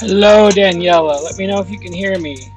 Hello, Daniela. Let me know if you can hear me.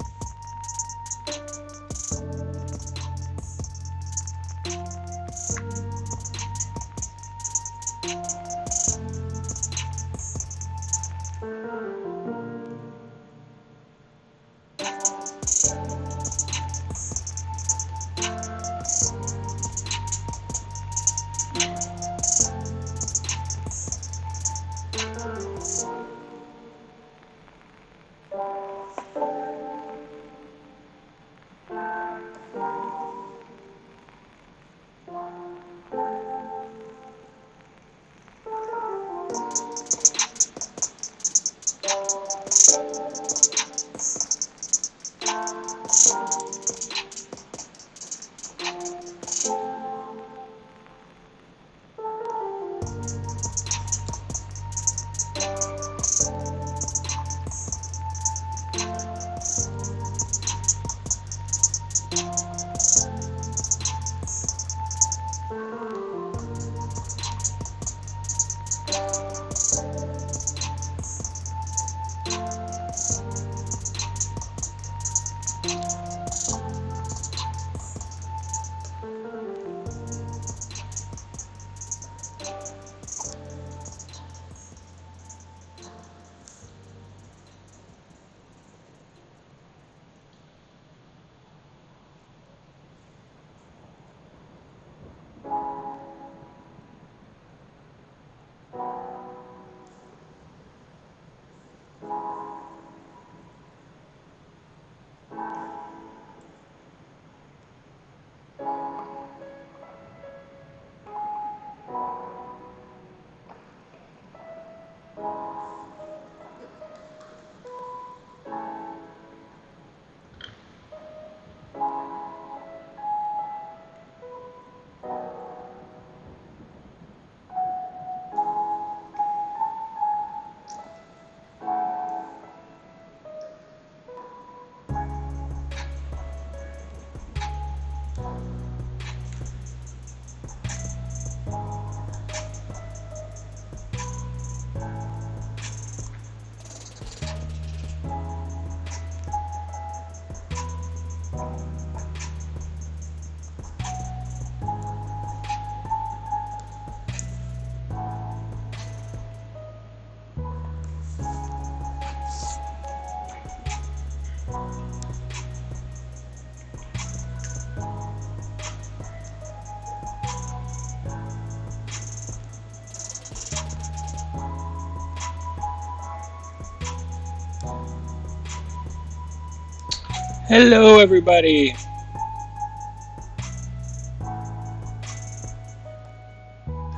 Hello, everybody.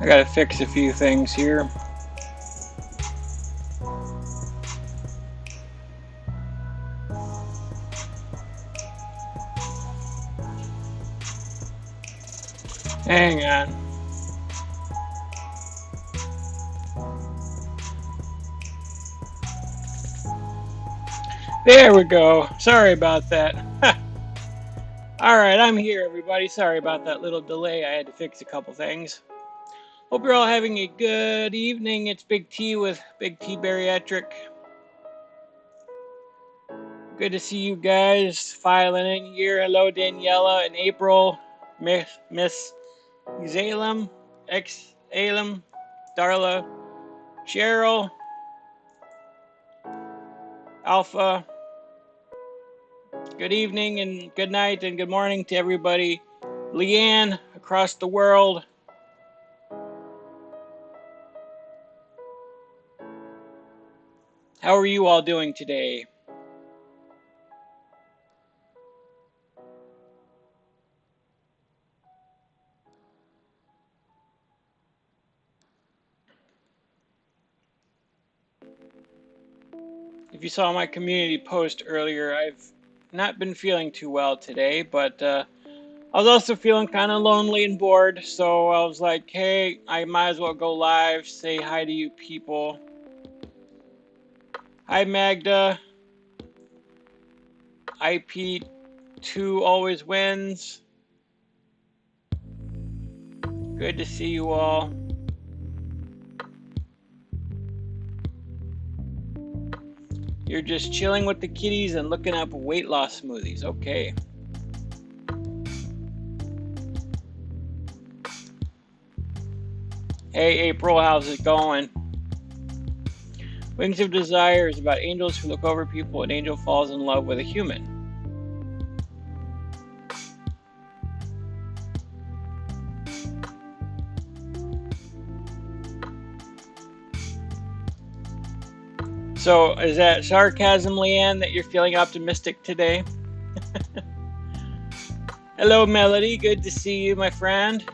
I gotta fix a few things here. Hang on. There we go. Sorry about that. All right, I'm here, everybody. Sorry about that little delay. I had to fix a couple things. Hope you're all having a good evening. It's Big T with Big T Bariatric. Good to see you guys filing in here. Hello, Daniela and April, Miss Zalem, X Alem, Darla, Cheryl, Alpha. Good evening and good night and good morning to everybody. Leanne across the world. How are you all doing today? If you saw my community post earlier, I've not been feeling too well today, but I was also feeling kind of lonely and bored, so I was like, hey, I might as well go live, say hi to you people. Hi, Magda. IP2 always wins. Good to see you all. You're just chilling with the kitties and looking up weight loss smoothies. Okay. Hey, April, how's it going? Wings of Desire is about angels who look over people. An angel falls in love with a human. So, is that sarcasm, Leanne, that you're feeling optimistic today? Hello, Melody. Good to see you, my friend.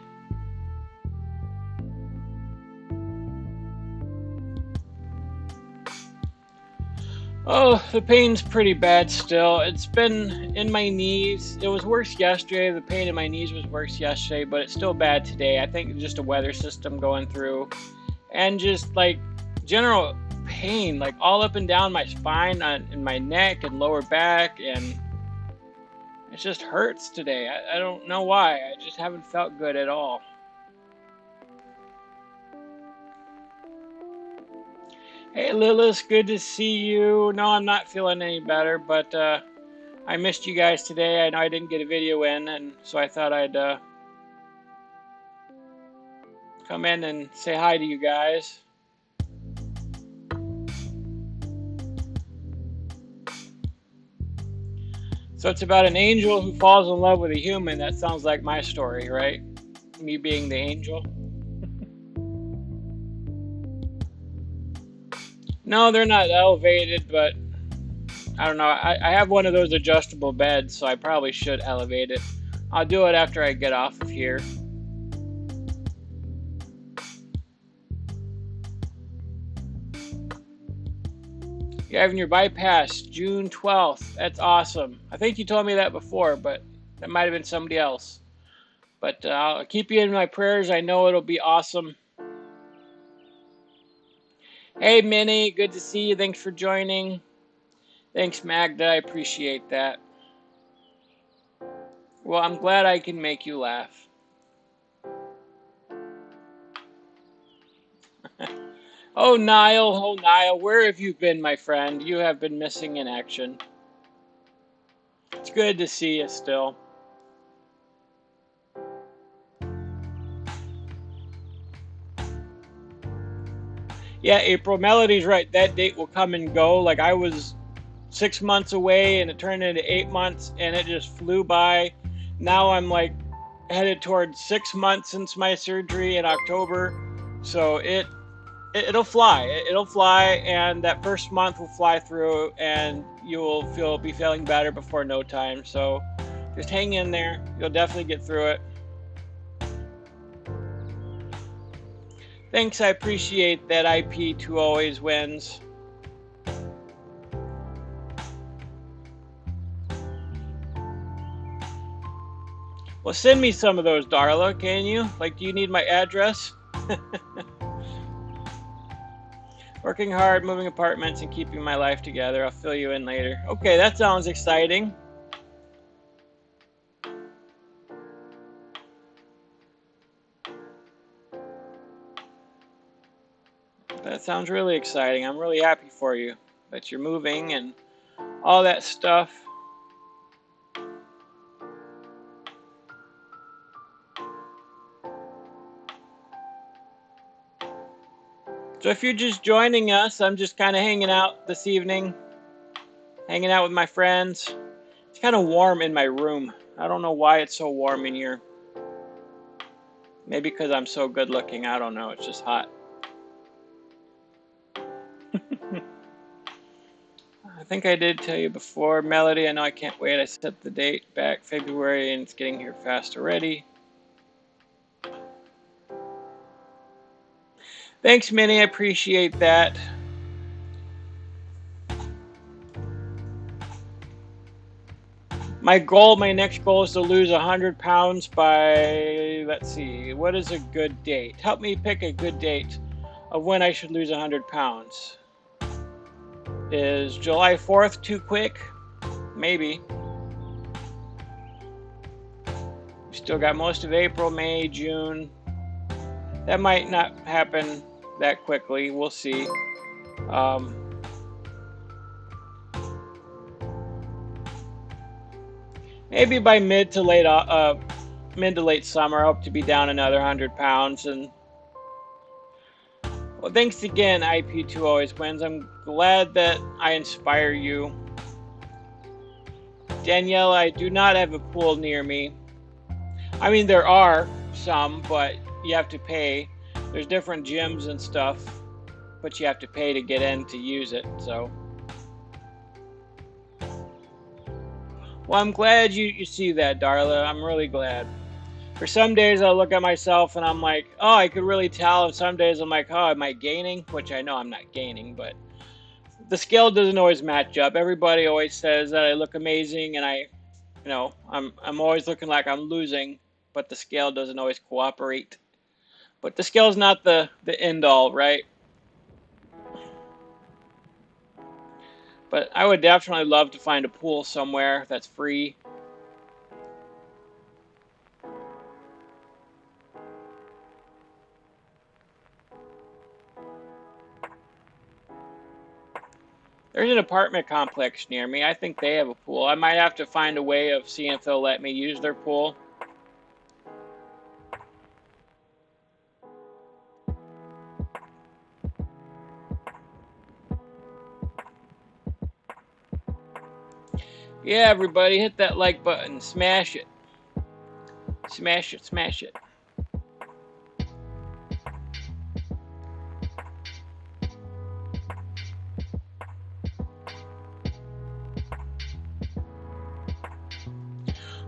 Oh, the pain's pretty bad still. It's been in my knees. It was worse yesterday. The pain in my knees was worse yesterday, but it's still bad today. I think it's just a weather system going through. And just like general pain, like all up and down my spine, in my neck and lower back, and it just hurts today. I don't know why. I just haven't felt good at all. Hey, Lilith, good to see you. No, I'm not feeling any better, but I missed you guys today. I know I didn't get a video in, and so I thought I'd come in and say hi to you guys. So it's about an angel who falls in love with a human. That sounds like my story, right? Me being the angel. No, they're not elevated, but I don't know. I have one of those adjustable beds, so I probably should elevate it. I'll do it after I get off of here. You're having your bypass June 12th. That's awesome. I think you told me that before, but that might have been somebody else. But I'll keep you in my prayers. I know it'll be awesome. Hey, Minnie. Good to see you. Thanks for joining. Thanks, Magda. I appreciate that. Well, I'm glad I can make you laugh. Oh, Niall, where have you been, my friend? You have been missing in action. It's good to see you still. Yeah, April, Melody's right. That date will come and go. Like, I was 6 months away, and it turned into 8 months, and it just flew by. Now I'm, like, headed towards 6 months since my surgery in October. So it'll fly. It'll fly, and that first month will fly through, and you will be feeling better before no time. So just hang in there. You'll definitely get through it. Thanks, I appreciate that. IP2 always wins. Well, send me some of those, Darla, can you? Like, do you need my address? Working hard, moving apartments, and keeping my life together. I'll fill you in later. Okay, that sounds exciting. That sounds really exciting. I'm really happy for you that you're moving and all that stuff. So if you're just joining us, I'm just kind of hanging out this evening, hanging out with my friends. It's kind of warm in my room. I don't know why it's so warm in here. Maybe because I'm so good looking, I don't know, it's just hot. I think I did tell you before, Melody, I know I can't wait. I set the date back February and it's getting here fast already. Thanks, Minnie, I appreciate that. My next goal is to lose 100 pounds by, let's see, what is a good date? Help me pick a good date of when I should lose 100 pounds. Is July 4th too quick? Maybe. We still got most of April, May, June. That might not happen that quickly. We'll see. Maybe by mid to late summer, I hope to be down another 100 pounds. And well, thanks again, IP2 Always Wins. I'm glad that I inspire you. Danielle, I do not have a pool near me. I mean, there are some, but you have to pay. There's different gyms and stuff, but you have to pay to get in to use it, so. Well, I'm glad you see that, Darla. I'm really glad. For some days, I look at myself and I'm like, oh, I could really tell. And some days I'm like, oh, am I gaining? Which I know I'm not gaining, but the scale doesn't always match up. Everybody always says that I look amazing and I'm always looking like I'm losing, but the scale doesn't always cooperate. But the scale's not the end all, right? But I would definitely love to find a pool somewhere that's free. There's an apartment complex near me. I think they have a pool. I might have to find a way of seeing if they'll let me use their pool. Yeah, everybody, hit that like button. Smash it. Smash it, smash it.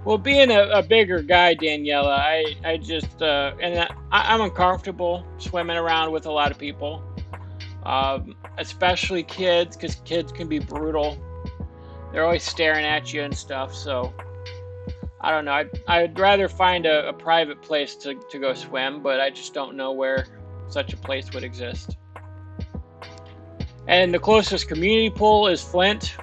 Well, being a bigger guy, Daniela, I just, I'm uncomfortable swimming around with a lot of people, especially kids, because kids can be brutal. They're always staring at you and stuff, so I don't know. I'd rather find a private place to go swim, but I just don't know where such a place would exist. And the closest community pool is Flint,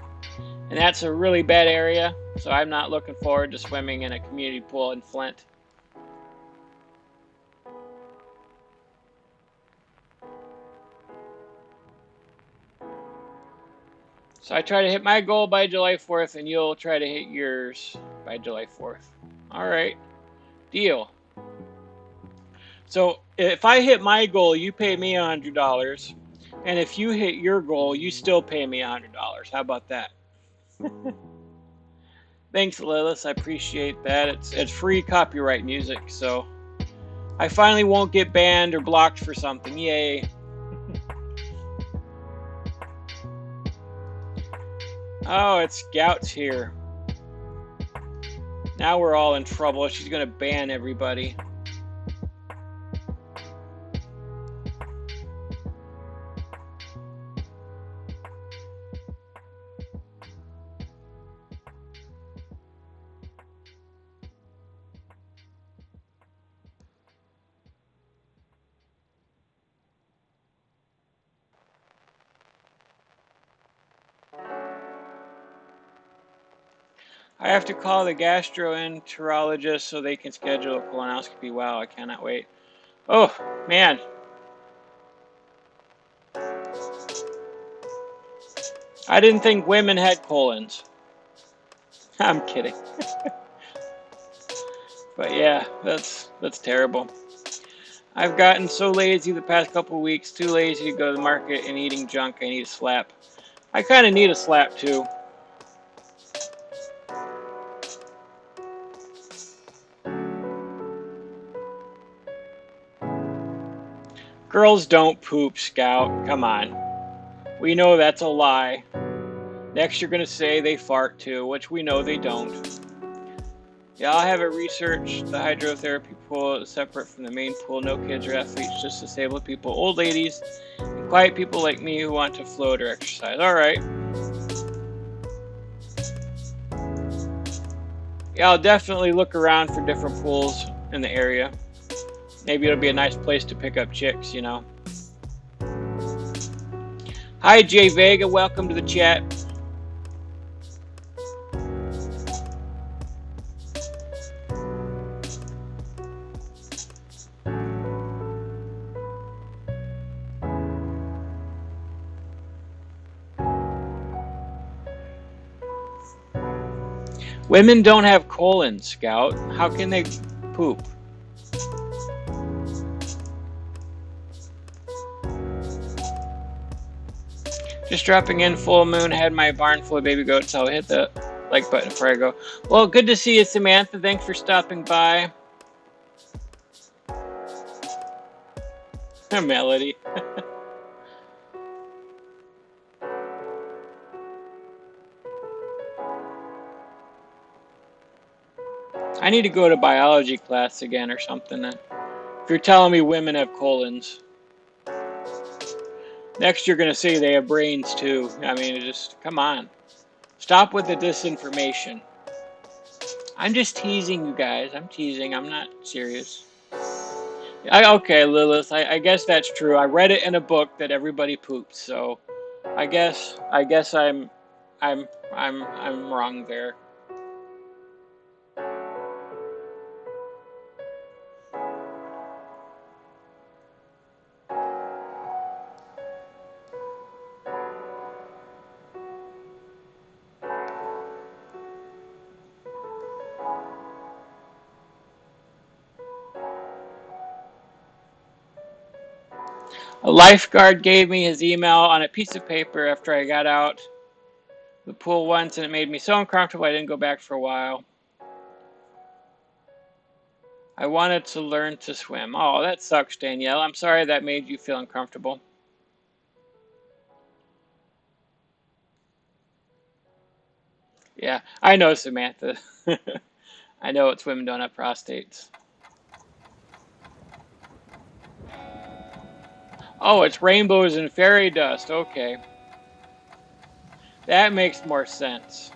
and that's a really bad area, so I'm not looking forward to swimming in a community pool in Flint. So I try to hit my goal by July 4th, and you'll try to hit yours by July 4th. All right, deal. So if I hit my goal, you pay me $100, and if you hit your goal, you still pay me $100. How about that? Thanks, Lilith. I appreciate that. It's free copyright music, so I finally won't get banned or blocked for something. Yay. Oh, it's Scout's here. Now we're all in trouble. She's going to ban everybody. I have to call the gastroenterologist so they can schedule a colonoscopy. Wow, I cannot wait. Oh, man. I didn't think women had colons. I'm kidding. But yeah, that's terrible. I've gotten so lazy the past couple of weeks, too lazy to go to the market and eating junk. I need a slap. I kind of need a slap too. Girls don't poop, Scout. Come on. We know that's a lie. Next you're going to say they fart too, which we know they don't. Yeah, I'll have it researched. The hydrotherapy pool is separate from the main pool. No kids or athletes, just disabled people, old ladies, and quiet people like me who want to float or exercise. All right. Yeah, I'll definitely look around for different pools in the area. Maybe it'll be a nice place to pick up chicks, you know. Hi, Jay Vega. Welcome to the chat. Women don't have colons, Scout. How can they poop? Just dropping in, full moon. I had my barn full of baby goats. I'll hit the like button before I go. Well, good to see you, Samantha. Thanks for stopping by. Melody. I need to go to biology class again or something. If you're telling me women have colons. Next you're going to say they have brains too. I mean, just, come on. Stop with the disinformation. I'm just teasing you guys. I'm teasing. I'm not serious. Okay, Lilith. I guess that's true. I read it in a book that everybody poops. So, I guess I'm wrong there. A lifeguard gave me his email on a piece of paper after I got out the pool once, and it made me so uncomfortable I didn't go back for a while. I wanted to learn to swim. Oh, that sucks, Danielle. I'm sorry that made you feel uncomfortable. Yeah, I know, Samantha. I know it's women don't have prostates. Oh, it's rainbows and fairy dust. Okay. That makes more sense.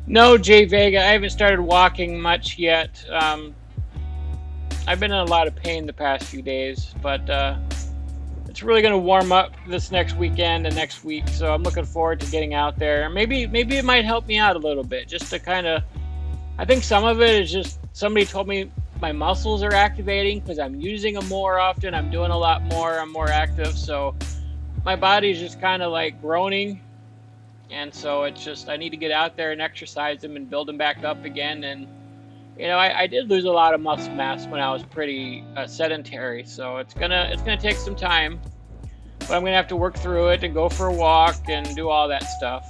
No, Jay Vega, I haven't started walking much yet. I've been in a lot of pain the past few days, but it's really going to warm up this next weekend and next week, so I'm looking forward to getting out there. Maybe it might help me out a little bit, just to kind of, I think some of it is just somebody told me my muscles are activating because I'm using them more often. I'm doing a lot more. I'm more active, so my body's just kind of like groaning. And so it's just, I need to get out there and exercise them and build them back up again. And, you know, I did lose a lot of muscle mass when I was pretty sedentary. So it's gonna take some time, but I'm gonna have to work through it and go for a walk and do all that stuff.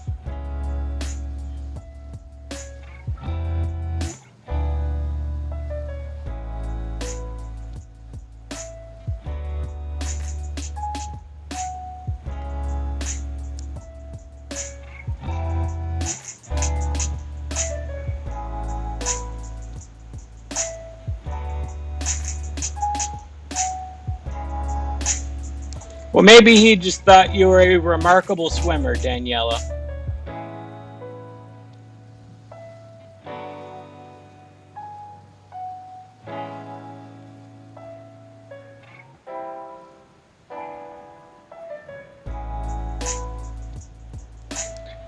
Well, maybe he just thought you were a remarkable swimmer, Daniela.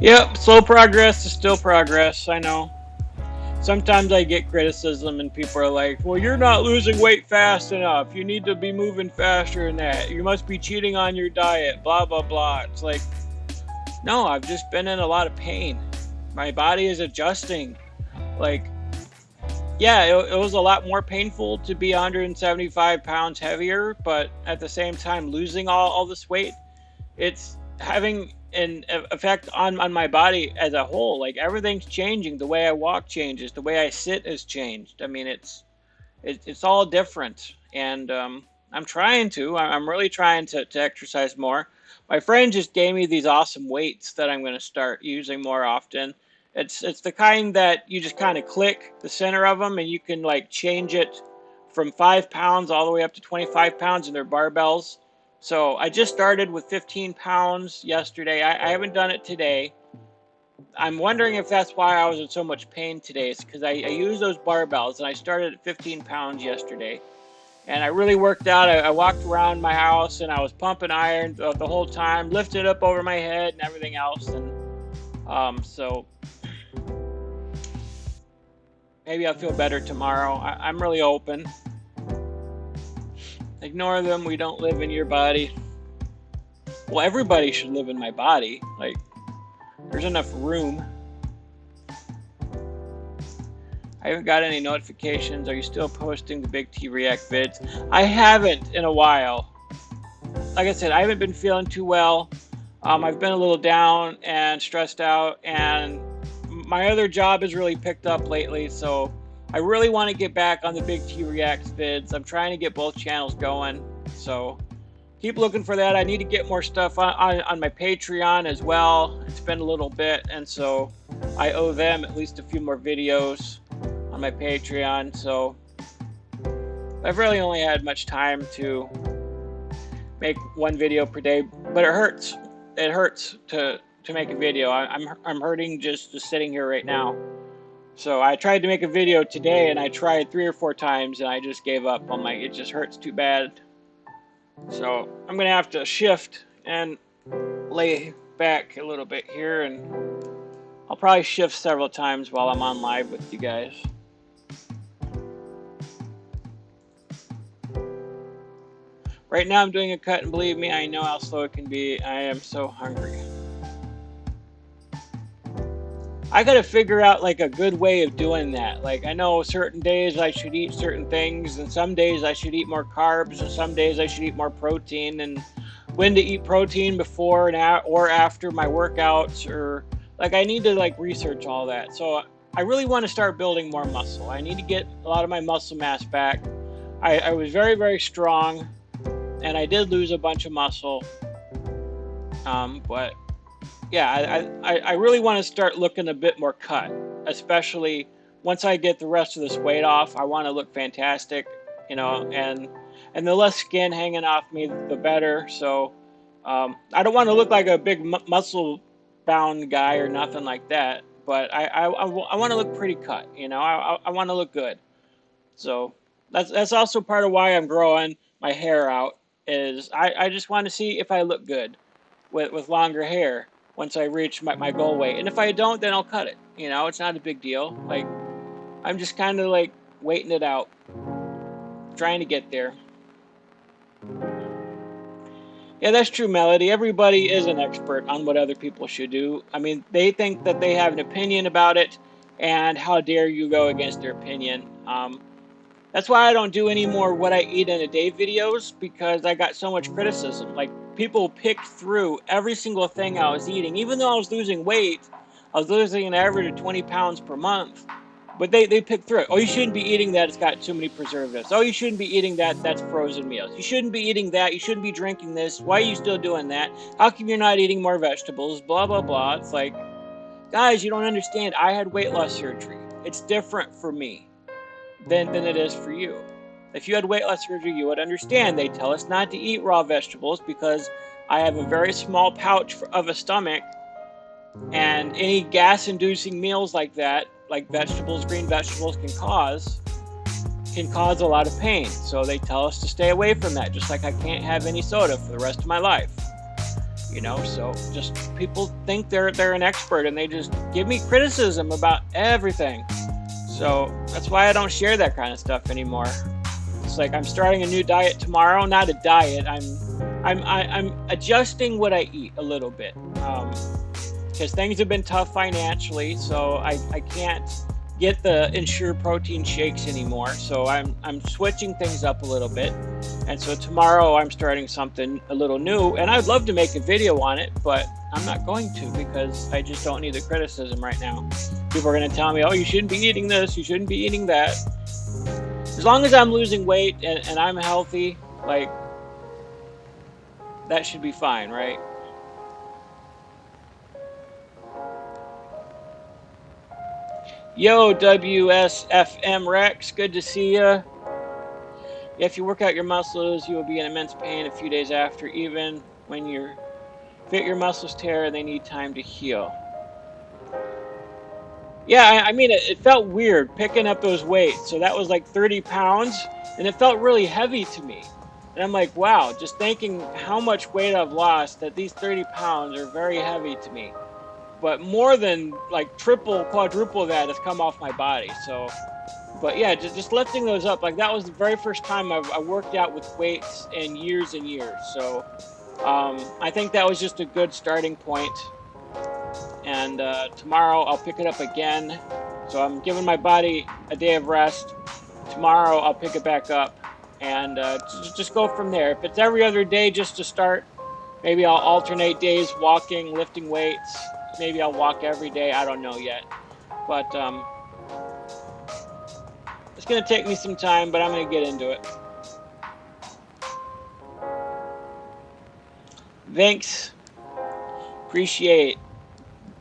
Yep, slow progress is still progress, I know. Sometimes I get criticism and people are like, well, you're not losing weight fast enough. You need to be moving faster than that. You must be cheating on your diet, blah, blah, blah. It's like, no, I've just been in a lot of pain. My body is adjusting. Like, Yeah, it was a lot more painful to be 175 pounds heavier, but at the same time, losing all this weight, it's having an effect on my body as a whole. Like everything's changing. The way I walk changes. The way I sit has changed. I mean, it's all different, and I'm trying to. I'm really trying to exercise more. My friend just gave me these awesome weights that I'm going to start using more often. It's the kind that you just kind of click the center of them, and you can like change it from 5 pounds all the way up to 25 pounds, and they're barbells. So I just started with 15 pounds yesterday. I haven't done it today. I'm wondering if that's why I was in so much pain today. It's because I use those barbells, and I started at 15 pounds yesterday. And I really worked out. I walked around my house, and I was pumping iron the whole time, lifting it up over my head and everything else. And so maybe I'll feel better tomorrow. I'm really open. Ignore them. We don't live in your body. Well, everybody should live in my body. Like, there's enough room. I haven't got any notifications. Are you still posting the Big T React vids? I haven't in a while. Like I said, I haven't been feeling too well. I've been a little down and stressed out, and my other job has really picked up lately, so I really want to get back on the Big T Reacts vids. I'm trying to get both channels going, so keep looking for that. I need to get more stuff on my Patreon as well. It's been a little bit, and so I owe them at least a few more videos on my Patreon. So I've really only had much time to make one video per day, but it hurts. It hurts to make a video. I'm hurting just sitting here right now. So I tried to make a video today, and I tried 3 or 4 times, and I just gave up. I'm like, it just hurts too bad. So I'm gonna have to shift and lay back a little bit here, and I'll probably shift several times while I'm on live with you guys. Right now I'm doing a cut, and believe me, I know how slow it can be. I am so hungry. I gotta figure out like a good way of doing that. Like, I know certain days I should eat certain things, and some days I should eat more carbs, and some days I should eat more protein, and when to eat protein before and or after my workouts, or like I need to like research all that. So I really want to start building more muscle. I need to get a lot of my muscle mass back. I was very, very strong, and I did lose a bunch of muscle, but yeah, I really want to start looking a bit more cut, especially once I get the rest of this weight off. I want to look fantastic, you know, and the less skin hanging off me, the better. So I don't want to look like a big muscle bound guy or nothing like that, but I want to look pretty cut, you know. I want to look good. So that's also part of why I'm growing my hair out, is I just want to see if I look good with longer hair once I reach my goal weight. And if I don't, then I'll cut it. You know, it's not a big deal. Like, I'm just kind of like waiting it out, trying to get there. Yeah, that's true, Melody. Everybody is an expert on what other people should do. I mean, they think that they have an opinion about it, and how dare you go against their opinion. That's why I don't do any more what I eat in a day videos, because I got so much criticism. Like, people picked through every single thing I was eating. Even though I was losing weight, I was losing an average of 20 pounds per month. But they picked through it. Oh, you shouldn't be eating that, it's got too many preservatives. Oh, you shouldn't be eating that, that's frozen meals. You shouldn't be eating that, you shouldn't be drinking this. Why are you still doing that? How come you're not eating more vegetables? Blah, blah, blah. It's like, guys, you don't understand. I had weight loss surgery. It's different for me than it is for you. If you had weight loss surgery, you would understand. They tell us not to eat raw vegetables because I have a very small pouch of a stomach, and any gas-inducing meals like that, like vegetables, green vegetables, can cause a lot of pain. So they tell us to stay away from that, just like I can't have any soda for the rest of my life. You know, so just people think they're an expert, and they just give me criticism about everything. So that's why I don't share that kind of stuff anymore. It's like I'm starting a new diet tomorrow. Not a diet. I'm adjusting what I eat a little bit, because things have been tough financially. So I can't get the Ensure protein shakes anymore. So I'm switching things up a little bit. And so tomorrow I'm starting something a little new, and I'd love to make a video on it, but I'm not going to because I just don't need the criticism right now. People are going to tell me, oh, you shouldn't be eating this, you shouldn't be eating that. As long as I'm losing weight and I'm healthy, like, that should be fine, right? Yo, WSFM Rex, good to see ya. Yeah, if you work out your muscles, you will be in immense pain a few days after, even when your muscles tear and they need time to heal. Yeah, I mean, it felt weird picking up those weights. So that was like 30 pounds, and it felt really heavy to me. And I'm like, wow, just thinking how much weight I've lost, that these 30 pounds are very heavy to me. But more than like triple, quadruple that has come off my body. So, but yeah, just lifting those up, like that was the very first time I worked out with weights in years and years. So I think that was just a good starting point. And tomorrow I'll pick it up again. So I'm giving my body a day of rest. Tomorrow I'll pick it back up and just go from there. If it's every other day just to start, maybe I'll alternate days walking, lifting weights. Maybe I'll walk every day. I don't know yet. But it's going to take me some time, but I'm going to get into it. Thanks. Appreciate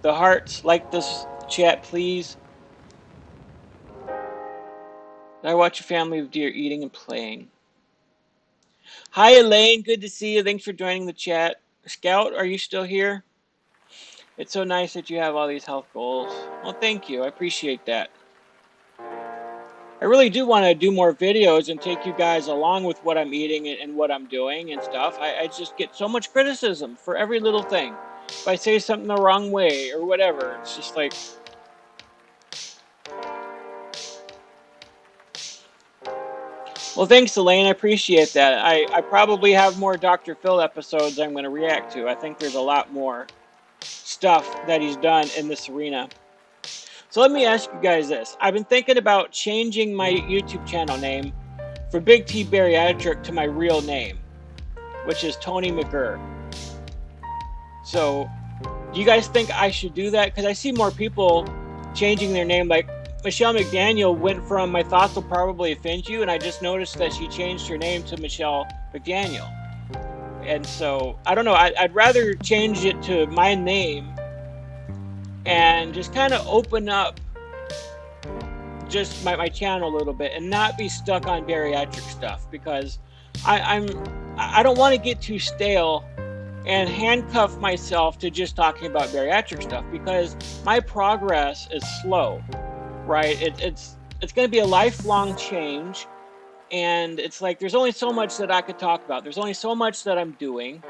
the hearts. Like this chat, please. I watch a family of deer eating and playing. Hi, Elaine. Good to see you. Thanks for joining the chat. Scout, are you still here? It's so nice that you have all these health goals. Well, thank you. I appreciate that. I really do want to do more videos and take you guys along with what I'm eating and what I'm doing and stuff. I just get so much criticism for every little thing. If I say something the wrong way or whatever, it's just like... Well, thanks, Elaine. I appreciate that. I probably have more Dr. Phil episodes I'm going to react to. I think there's a lot more stuff that he's done in this arena. So let me ask you guys this. I've been thinking about changing my YouTube channel name for Big T Bariatric to my real name, which is Tony McGurr. So do you guys think I should do that? Because I see more people changing their name. Like Michelle McDaniel went from My Thoughts Will Probably Offend You, and I just noticed that she changed her name to Michelle McDaniel. And so, I don't know, I'd rather change it to my name and just kind of open up just my channel a little bit and not be stuck on bariatric stuff, because I don't want to get too stale and handcuff myself to just talking about bariatric stuff, because my progress is slow, right? It's going to be a lifelong change, and it's like there's only so much that I could talk about. There's only so much that I'm doing,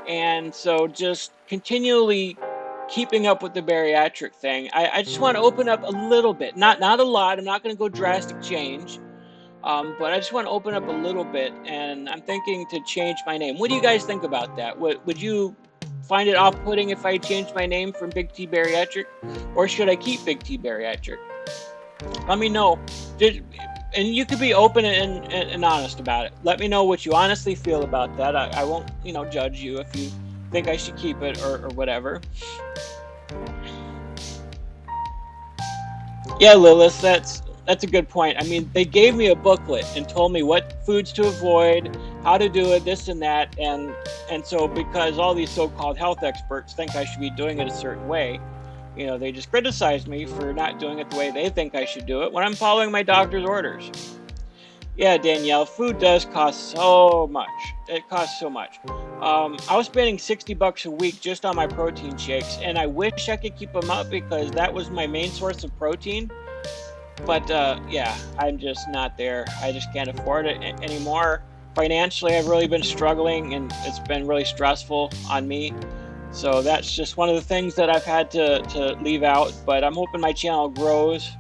and so just continually keeping up with the bariatric thing. I just want to open up a little bit, not a lot. I'm not going to go drastic change, but I just want to open up a little bit, and I'm thinking to change my name. What do you guys think about that? Would you find it off-putting if I changed my name from Big T Bariatric, or should I keep Big T Bariatric? Let me know. And you could be open and honest about it. Let me know what you honestly feel about that. I won't, judge you if you think I should keep it or whatever. Yeah, Lilith, that's a good point. I mean, they gave me a booklet and told me what foods to avoid, how to do it, this and that, and so because all these so-called health experts think I should be doing it a certain way, they just criticize me for not doing it the way they think I should do it when I'm following my doctor's orders. Yeah, Danielle, food does cost so much. It costs so much. I was spending $60 a week just on my protein shakes, and I wish I could keep them up because that was my main source of protein. But yeah, I'm just not there. I just can't afford it anymore. Financially, I've really been struggling, and it's been really stressful on me. So that's just one of the things that I've had to leave out. But I'm hoping my channel grows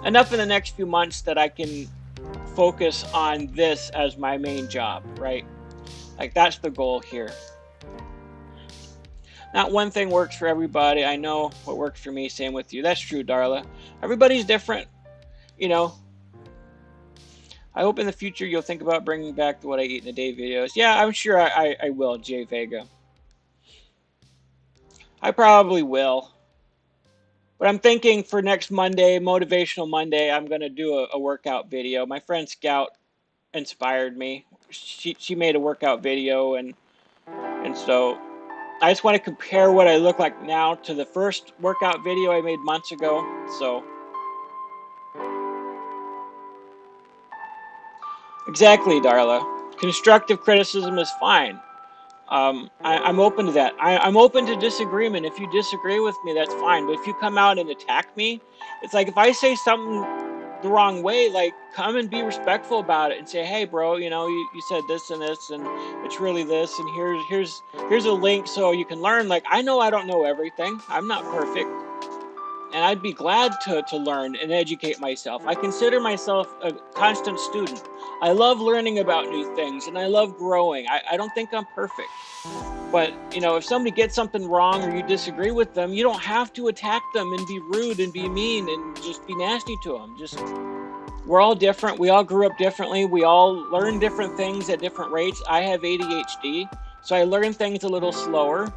enough in the next few months that I can focus on this as my main job, right? Like, that's the goal here. Not one thing works for everybody. I know what works for me. Same with you. That's true, Darla. Everybody's different. You know, I hope in the future you'll think about bringing back the What I Eat in a Day videos. Yeah, I'm sure I will, Jay Vega. I probably will. But I'm thinking for next Monday, Motivational Monday, I'm going to do a workout video. My friend Scout inspired me. She made a workout video, and so I just want to compare what I look like now to the first workout video I made months ago. So exactly, Darla. Constructive criticism is fine. I'm open to that. I'm open to disagreement. If you disagree with me, that's fine. But if you come out and attack me, it's like if I say something the wrong way, like come and be respectful about it and say, hey, bro, you said this and this, and it's really this, and here's a link so you can learn. Like I know I don't know everything. I'm not perfect. And I'd be glad to learn and educate myself. I consider myself a constant student. I love learning about new things and I love growing. I don't think I'm perfect. But, if somebody gets something wrong or you disagree with them, you don't have to attack them and be rude and be mean and just be nasty to them. We're all different. We all grew up differently. We all learn different things at different rates. I have ADHD, so I learn things a little slower.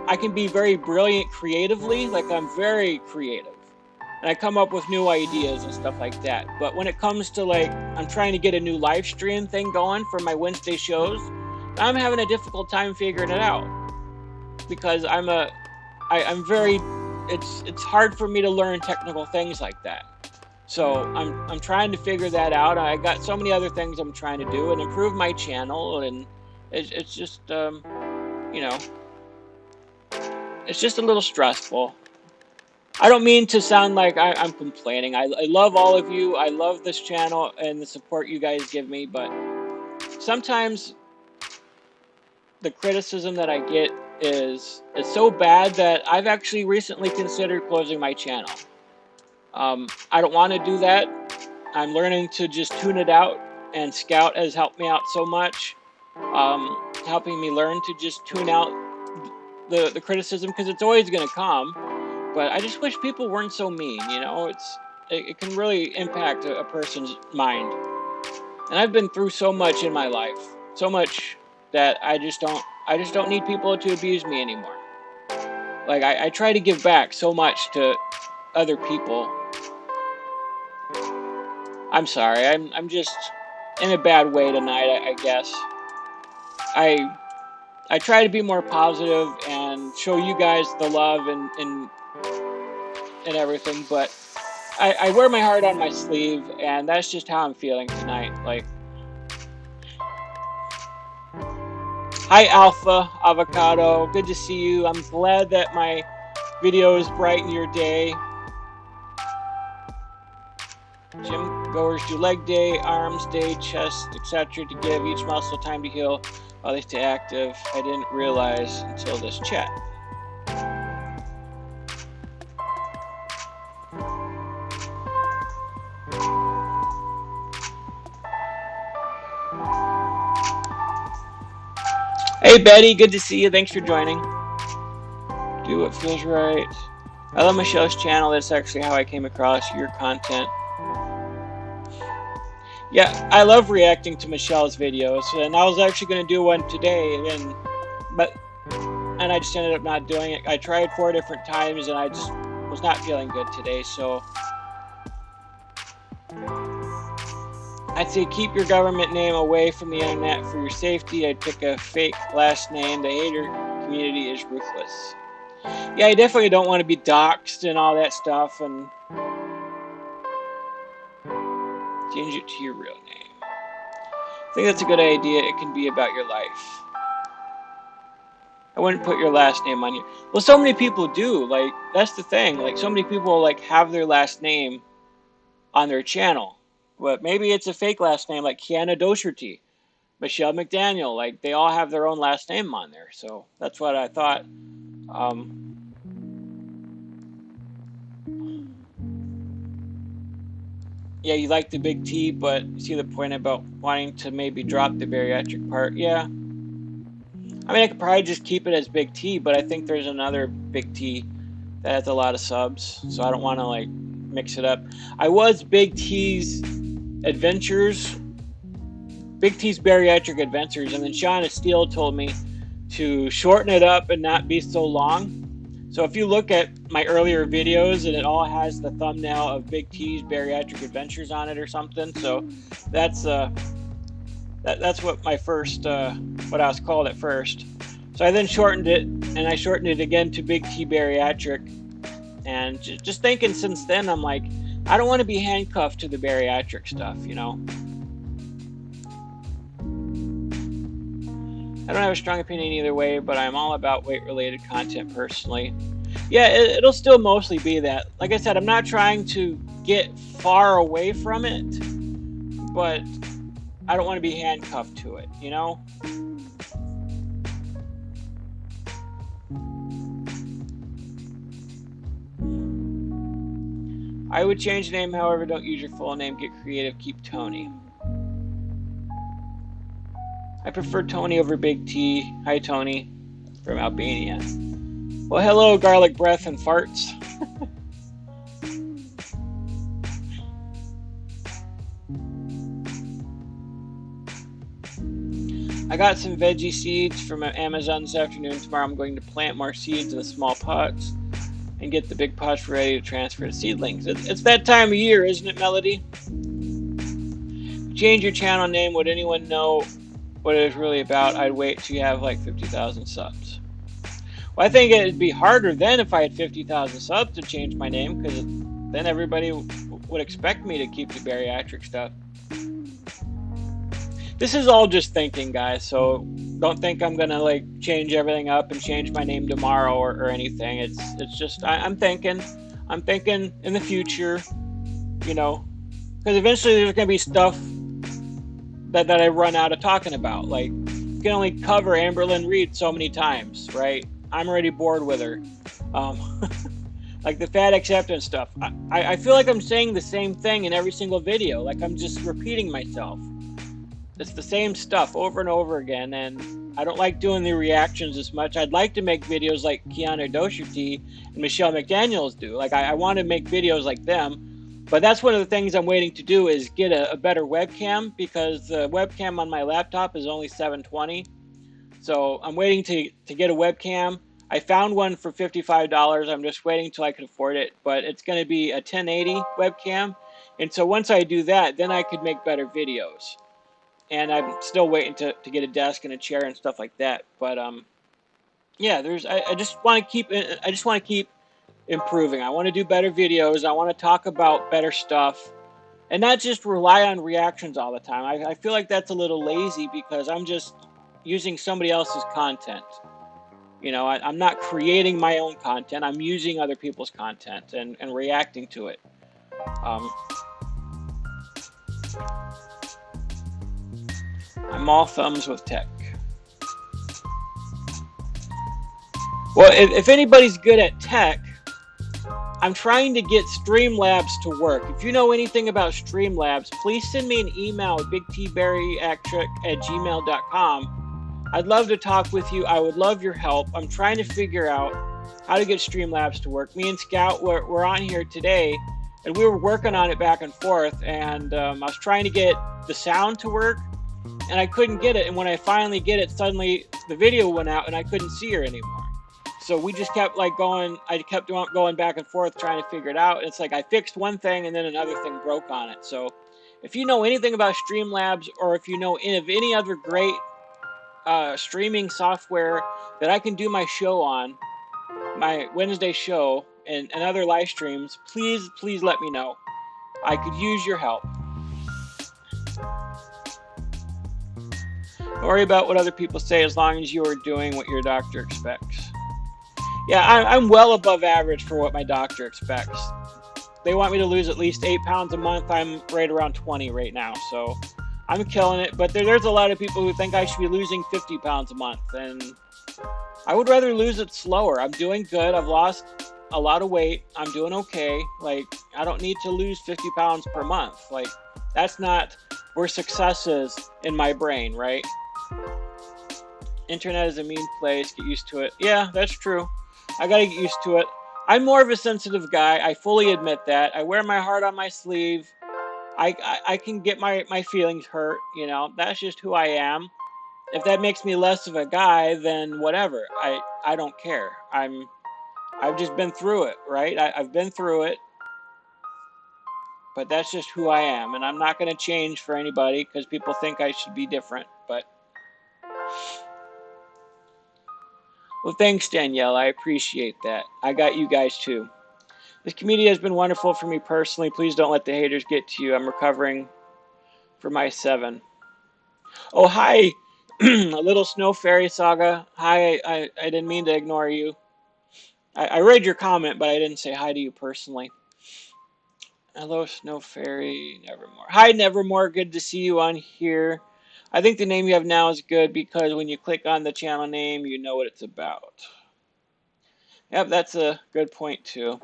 I can be very brilliant creatively, like I'm very creative. And I come up with new ideas and stuff like that. But when it comes to I'm trying to get a new live stream thing going for my Wednesday shows, I'm having a difficult time figuring it out. Because I'm very, it's hard for me to learn technical things like that. So I'm trying to figure that out. I got so many other things I'm trying to do and improve my channel, and it's just, it's just a little stressful. I don't mean to sound like I'm complaining. I love all of you. I love this channel and the support you guys give me, but sometimes the criticism that I get is so bad that I've actually recently considered closing my channel. I don't want to do that. I'm learning to just tune it out, and Scout has helped me out so much, helping me learn to just tune out the criticism, because it's always going to come. But I just wish people weren't so mean. It can really impact a person's mind. And I've been through so much in my life, so much that I just don't need people to abuse me anymore. Like I try to give back so much to other people. I'm sorry. I'm just in a bad way tonight, I guess. I try to be more positive and show you guys the love and everything, but I wear my heart on my sleeve, and that's just how I'm feeling tonight. Hi, Alpha Avocado. Good to see you. I'm glad that my videos brighten your day. Gym goers do leg day, arms day, chest, etc. to give each muscle time to heal while they stay active. I didn't realize until this chat. Hey Betty, good to see you. Thanks for joining. Do what feels right. I love Michelle's channel. That's actually how I came across your content. Yeah, I love reacting to Michelle's videos, and I was actually going to do one today, and I just ended up not doing it. I tried 4 different times, and I just was not feeling good today, so I'd say keep your government name away from the internet for your safety. I'd pick a fake last name. The hater community is ruthless. Yeah, I definitely don't want to be doxxed and all that stuff, and change it to your real name. I think that's a good idea. It can be about your life. I wouldn't put your last name on you. Well, so many people do. That's the thing. So many people have their last name on their channel, but maybe it's a fake last name, like Kiana Doherty, Michelle McDaniel. They all have their own last name on there. So that's what I thought. Yeah, you like the big T, but you see the point about wanting to maybe drop the bariatric part. Yeah. I mean, I could probably just keep it as Big T, but I think there's another Big T that has a lot of subs, so I don't want to like mix it up. I was Big T's Adventures, Big T's Bariatric Adventures, and then Shauna Steele told me to shorten it up and not be so long. So if you look at my earlier videos, and it all has the thumbnail of Big T's Bariatric Adventures on it or something. So that's what my first what I was called at first. So I then shortened it, and I shortened it again to Big T Bariatric. And just thinking since then, I'm like, I don't want to be handcuffed to the bariatric stuff, you know. I don't have a strong opinion either way, but I'm all about weight-related content personally. Yeah, it'll still mostly be that. Like I said, I'm not trying to get far away from it, but I don't want to be handcuffed to it, you know? I would change the name, however, don't use your full name. Get creative, keep Tony. I prefer Tony over Big T. Hi, Tony, from Albania. Well, hello, garlic breath and farts. I got some veggie seeds from Amazon this afternoon. Tomorrow I'm going to plant more seeds in the small pots and get the big pots ready to transfer to seedlings. It's that time of year, isn't it, Melody? Change your channel name. Would anyone know what it is really about? I'd wait till you have like 50,000 subs. Well, I think it'd be harder then if I had 50,000 subs to change my name, because then everybody would expect me to keep the bariatric stuff. This is all just thinking, guys, so don't think I'm gonna like change everything up and change my name tomorrow or anything. It's just I'm thinking in the future, you know, because eventually there's gonna be stuff that I run out of talking about. Like, you can only cover Amberlynn Reed so many times, right? I'm already bored with her. Like the fat acceptance stuff. I feel like I'm saying the same thing in every single video. Like I'm just repeating myself. It's the same stuff over and over again, and I don't like doing the reactions as much. I'd like to make videos like Kiana Doherty and Michelle McDaniels do. Like I want to make videos like them, but that's one of the things I'm waiting to do is get a better webcam, because the webcam on my laptop is only 720. So I'm waiting to get a webcam. I found one for $55. I'm just waiting till I can afford it, but it's going to be a 1080 webcam. And so once I do that, then I could make better videos. And I'm still waiting to get a desk and a chair and stuff like that. But yeah, I just want to keep improving. I want to do better videos. I want to talk about better stuff, and not just rely on reactions all the time. I feel like that's a little lazy, because I'm just using somebody else's content. You know, I'm not creating my own content. I'm using other people's content and reacting to it. I'm all thumbs with tech. Well, if anybody's good at tech, I'm trying to get Streamlabs to work. If you know anything about Streamlabs, please send me an email at bigtbariatric@gmail.com. I'd love to talk with you. I would love your help. I'm trying to figure out how to get Streamlabs to work. Me and Scout were on here today, and we were working on it back and forth, and I was trying to get the sound to work, and I couldn't get it. And when I finally get it, suddenly the video went out and I couldn't see her anymore. So we just kept like going, I kept going back and forth trying to figure it out. It's like I fixed one thing and then another thing broke on it. So if you know anything about Streamlabs, or if you know of any other great streaming software that I can do my show on, my Wednesday show and other live streams, please let me know. I could use your help. Don't worry about what other people say as long as you are doing what your doctor expects. Yeah, I'm well above average for what my doctor expects. They want me to lose at least 8 pounds a month. I'm right around 20 right now, so I'm killing it. But there's a lot of people who think I should be losing 50 pounds a month, and I would rather lose it slower. I'm doing good. I've lost a lot of weight. I'm doing okay. Like, I don't need to lose 50 pounds per month. Like, that's not where success is in my brain, right? Internet is a mean place. Get used to it. Yeah, that's true. I gotta get used to it. I'm more of a sensitive guy. I fully admit that. I wear my heart on my sleeve. I can get my feelings hurt. That's just who I am. If that makes me less of a guy, then whatever. I don't care. I've just been through it, right? I've been through it, but that's just who I am, and I'm not going to change for anybody because people think I should be different. But well, thanks, Danielle. I appreciate that. I got you guys too. This community has been wonderful for me personally. Please don't let the haters get to you. I'm recovering for my 7. Oh, hi, a little snow fairy saga. Hi, I didn't mean to ignore you. I read your comment, but I didn't say hi to you personally. Hello, Snow Fairy, Nevermore. Hi, Nevermore. Good to see you on here. I think the name you have now is good because when you click on the channel name, you know what it's about. Yep, that's a good point, too.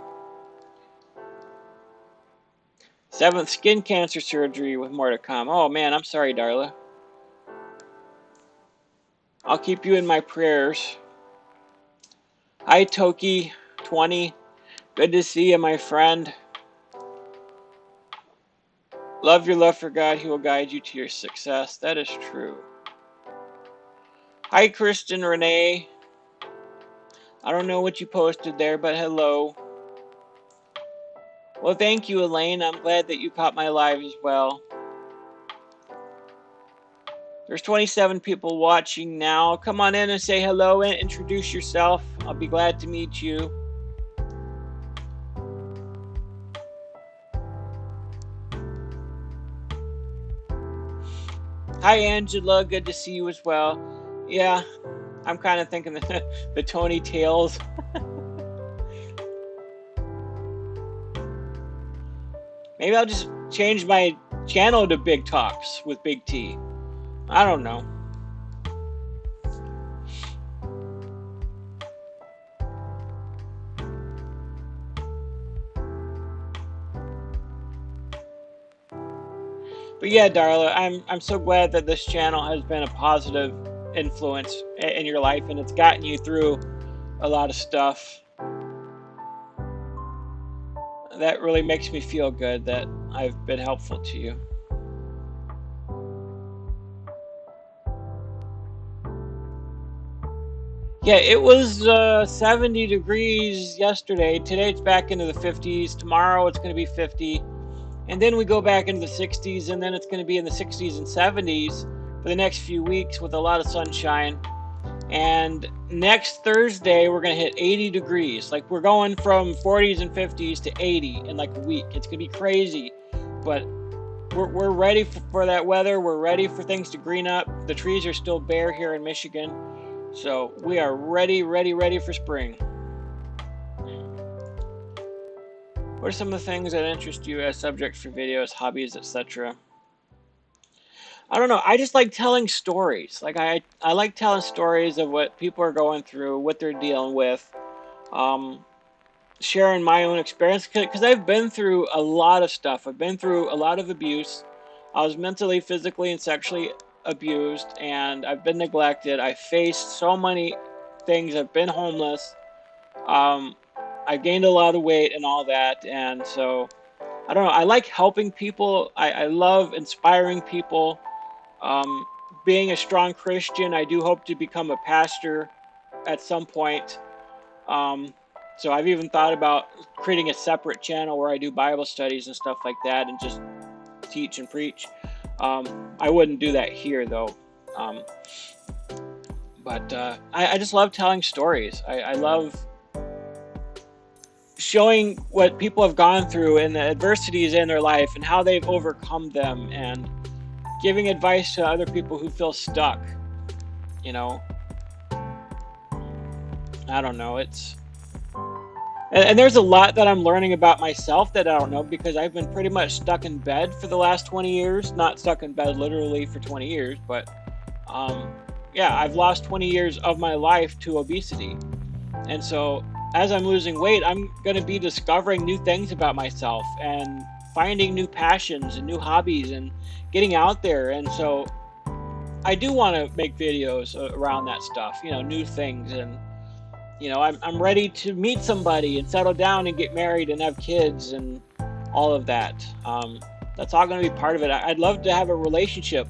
7th skin cancer surgery with more to come. Oh, man, I'm sorry, Darla. I'll keep you in my prayers. Hi, Toki20. Good to see you, my friend. Love your love for God. He will guide you to your success. That is true. Hi, Kristen Renee. I don't know what you posted there, but hello. Well, thank you, Elaine. I'm glad that you caught my live as well. There's 27 people watching now. Come on in and say hello and introduce yourself. I'll be glad to meet you. Hi, Angela. Good to see you as well. Yeah, I'm kind of thinking the Tony Tales. Maybe I'll just change my channel to Big Talks with Big T. I don't know. But yeah, Darla, I'm so glad that this channel has been a positive influence in your life, and it's gotten you through a lot of stuff. That really makes me feel good that I've been helpful to you. Yeah, it was 70 degrees yesterday. Today it's back into the 50s. Tomorrow it's going to be 50. And then we go back into the 60s, and then it's going to be in the 60s and 70s for the next few weeks with a lot of sunshine. And next Thursday, we're going to hit 80 degrees. Like, we're going from 40s and 50s to 80 in like a week. It's going to be crazy. But we're ready for that weather. We're ready for things to green up. The trees are still bare here in Michigan. So we are ready for spring. What are some of the things that interest you as subjects for videos, hobbies, etc.? I don't know. I just like telling stories. Like I like telling stories of what people are going through, what they're dealing with, sharing my own experience because I've been through a lot of stuff. I've been through a lot of abuse. I was mentally, physically, and sexually abused, and I've been neglected. I faced so many things. I've been homeless. I gained a lot of weight and all that, and so I don't know. I like helping people. I love inspiring people. Being a strong Christian, I do hope to become a pastor at some point. So I've even thought about creating a separate channel where I do Bible studies and stuff like that and just teach and preach. I wouldn't do that here though. But I just love telling stories. I love showing what people have gone through and the adversities in their life and how they've overcome them, and giving advice to other people who feel stuck. You know, I don't know. And there's a lot that I'm learning about myself that I don't know, because I've been pretty much stuck in bed for the last 20 years. Not stuck in bed literally for 20 years, but yeah, I've lost 20 years of my life to obesity. And so as I'm losing weight, I'm going to be discovering new things about myself and finding new passions and new hobbies and getting out there. And so I do want to make videos around that stuff, new things, and I'm ready to meet somebody and settle down and get married and have kids and all of that. That's all going to be part of it. I'd love to have a relationship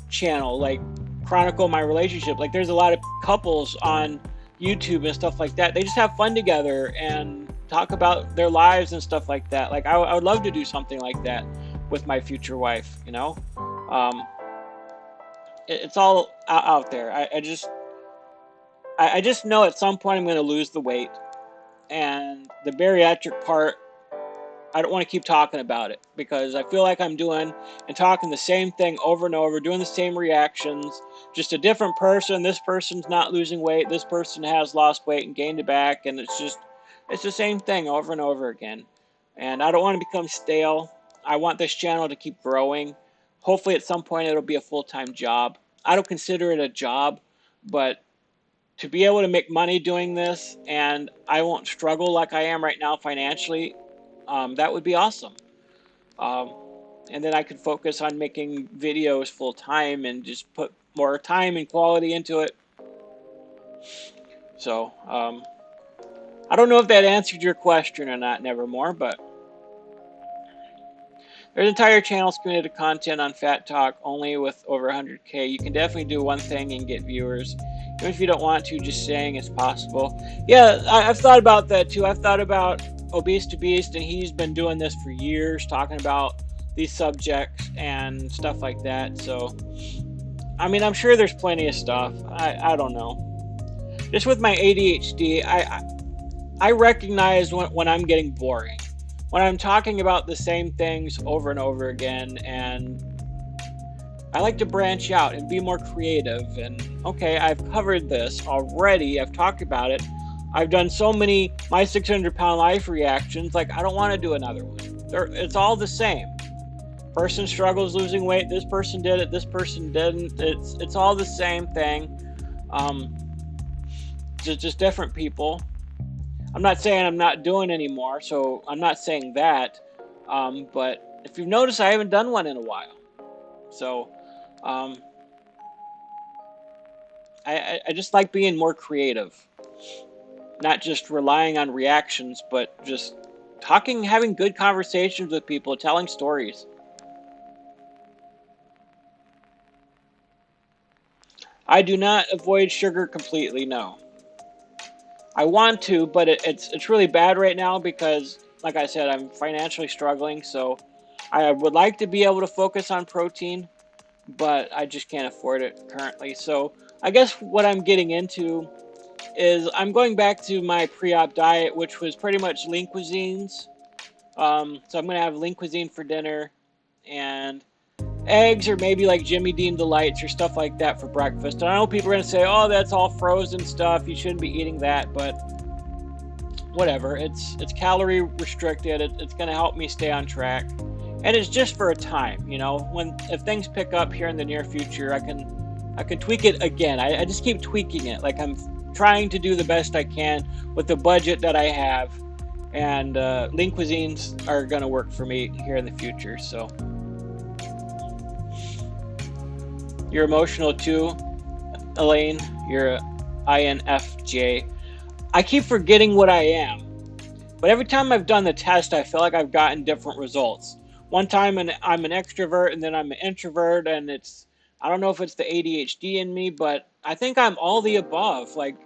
channel, like chronicle my relationship. Like there's a lot of couples on YouTube and stuff like that. They just have fun together and talk about their lives and stuff like that. Like I would love to do something like that with my future wife. Um, it's all out there. I just know at some point I'm going to lose the weight, and the bariatric part, I don't want to keep talking about it because I feel like I'm doing and talking the same thing over and over, doing the same reactions, just a different person. This person's not losing weight. This person has lost weight and gained it back. And it's the same thing over and over again. And I don't want to become stale. I want this channel to keep growing. Hopefully at some point it'll be a full-time job. I don't consider it a job, but to be able to make money doing this and I won't struggle like I am right now financially, that would be awesome. Um, and then I could focus on making videos full time and just put more time and quality into it. So I don't know if that answered your question or not, Nevermore, but there's entire channels committed to content on Fat Talk only with over 100K. You can definitely do one thing and get viewers. Even if you don't want to, just saying it's possible. Yeah, I've thought about that too. I've thought about Obese to Beast, and he's been doing this for years, talking about these subjects and stuff like that. So, I mean, I'm sure there's plenty of stuff. I don't know. Just with my ADHD, I recognize when I'm getting boring. When I'm talking about the same things over and over again, and I like to branch out and be more creative. And okay, I've covered this already. I've talked about it. I've done so many My 600-Pound Life reactions. Like, I don't want to do another one. It's all the same. Person struggles losing weight. This person did it. This person didn't. It's all the same thing. Just different people. I'm not saying I'm not doing anymore, so I'm not saying that. But if you've noticed, I haven't done one in a while. So I just like being more creative. Not just relying on reactions, but just talking, having good conversations with people, telling stories. I do not avoid sugar completely, no. I want to, but it's really bad right now because, like I said, I'm financially struggling, so I would like to be able to focus on protein, but I just can't afford it currently. So I guess what I'm getting into is I'm going back to my pre-op diet, which was pretty much lean cuisines. So I'm going to have lean cuisine for dinner and eggs or maybe like Jimmy Dean Delights or stuff like that for breakfast. And I know people are going to say, oh, that's all frozen stuff. You shouldn't be eating that, but whatever. It's calorie restricted. It's going to help me stay on track. And it's just for a time, if things pick up here in the near future, I can tweak it again. I just keep tweaking it. Like I'm trying to do the best I can with the budget that I have. And lean cuisines are going to work for me here in the future. So you're emotional too, Elaine. You're a INFJ. I keep forgetting what I am. But every time I've done the test, I feel like I've gotten different results. One time I'm an extrovert, and then I'm an introvert, and I don't know if it's the ADHD in me, but I think I'm all the above. Like,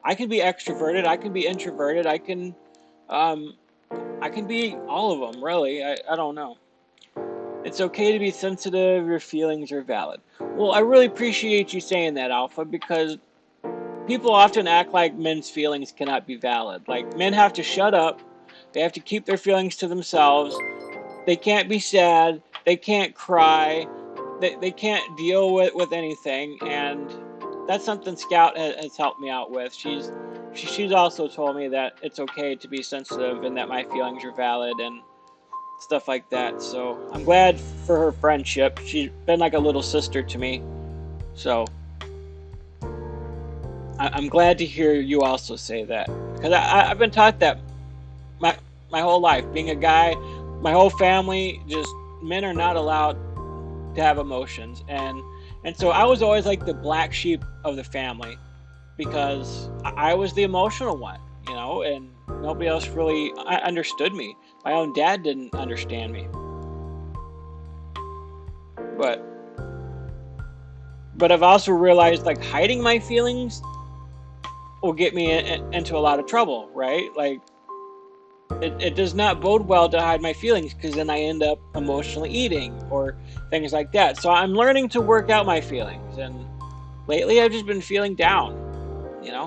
I can be extroverted, I can be introverted, I can be all of them, really. I don't know. It's okay to be sensitive, your feelings are valid. Well, I really appreciate you saying that, Alpha, because people often act like men's feelings cannot be valid. Like, men have to shut up, they have to keep their feelings to themselves, they can't be sad, they can't cry, they can't deal with anything, and that's something Scout has helped me out with. She's also told me that it's okay to be sensitive and that my feelings are valid and stuff like that. So I'm glad for her friendship. She's been like a little sister to me. So I'm glad to hear you also say that, because I've been taught that my whole life. Being a guy, my whole family, just men are not allowed to have emotions, and And so I was always like the black sheep of the family because I was the emotional one, and nobody else really understood me. My own dad didn't understand me. But I've also realized like hiding my feelings will get me into a lot of trouble, right? Like it does not bode well to hide my feelings because then I end up emotionally eating or things like that. So I'm learning to work out my feelings, and lately I've just been feeling down.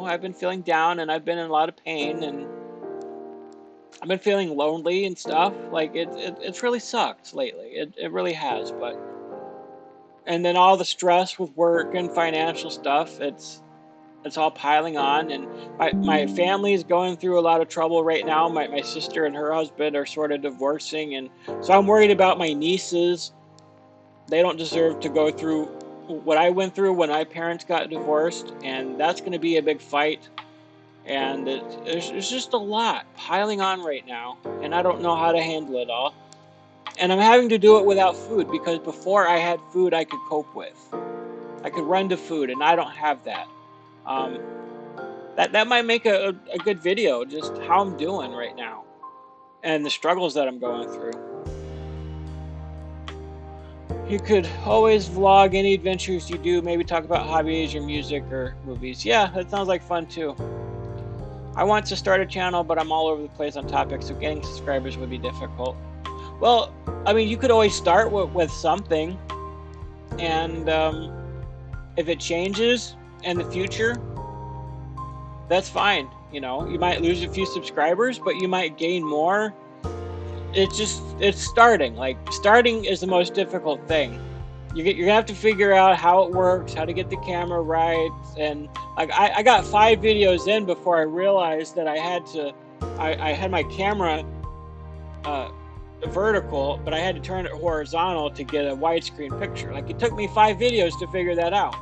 I've been feeling down and I've been in a lot of pain, and I've been feeling lonely and stuff. Like it's really sucked lately. It really has. But and then all the stress with work and financial stuff, it's all piling on, and my family is going through a lot of trouble right now. My sister and her husband are sort of divorcing, and so I'm worried about my nieces. They don't deserve to go through what I went through when my parents got divorced, and that's going to be a big fight. And it's just a lot piling on right now, and I don't know how to handle it all. And I'm having to do it without food because before I had food I could cope with. I could run to food, and I don't have that. Um, that might make a good video, just how I'm doing right now and the struggles that I'm going through. You could always vlog any adventures you do, maybe talk about hobbies or music or movies. Yeah, that sounds like fun too. I want to start a channel, but I'm all over the place on topics, so getting subscribers would be difficult. Well, I mean, you could always start with something, and if it changes in the future, that's fine. You might lose a few subscribers, but you might gain more. It's starting. Like starting is the most difficult thing. You're gonna have to figure out how it works, how to get the camera right, and like I got 5 videos in before I realized that I had my camera uh, vertical, but I had to turn it horizontal to get a widescreen picture. Like it took me 5 videos to figure that out.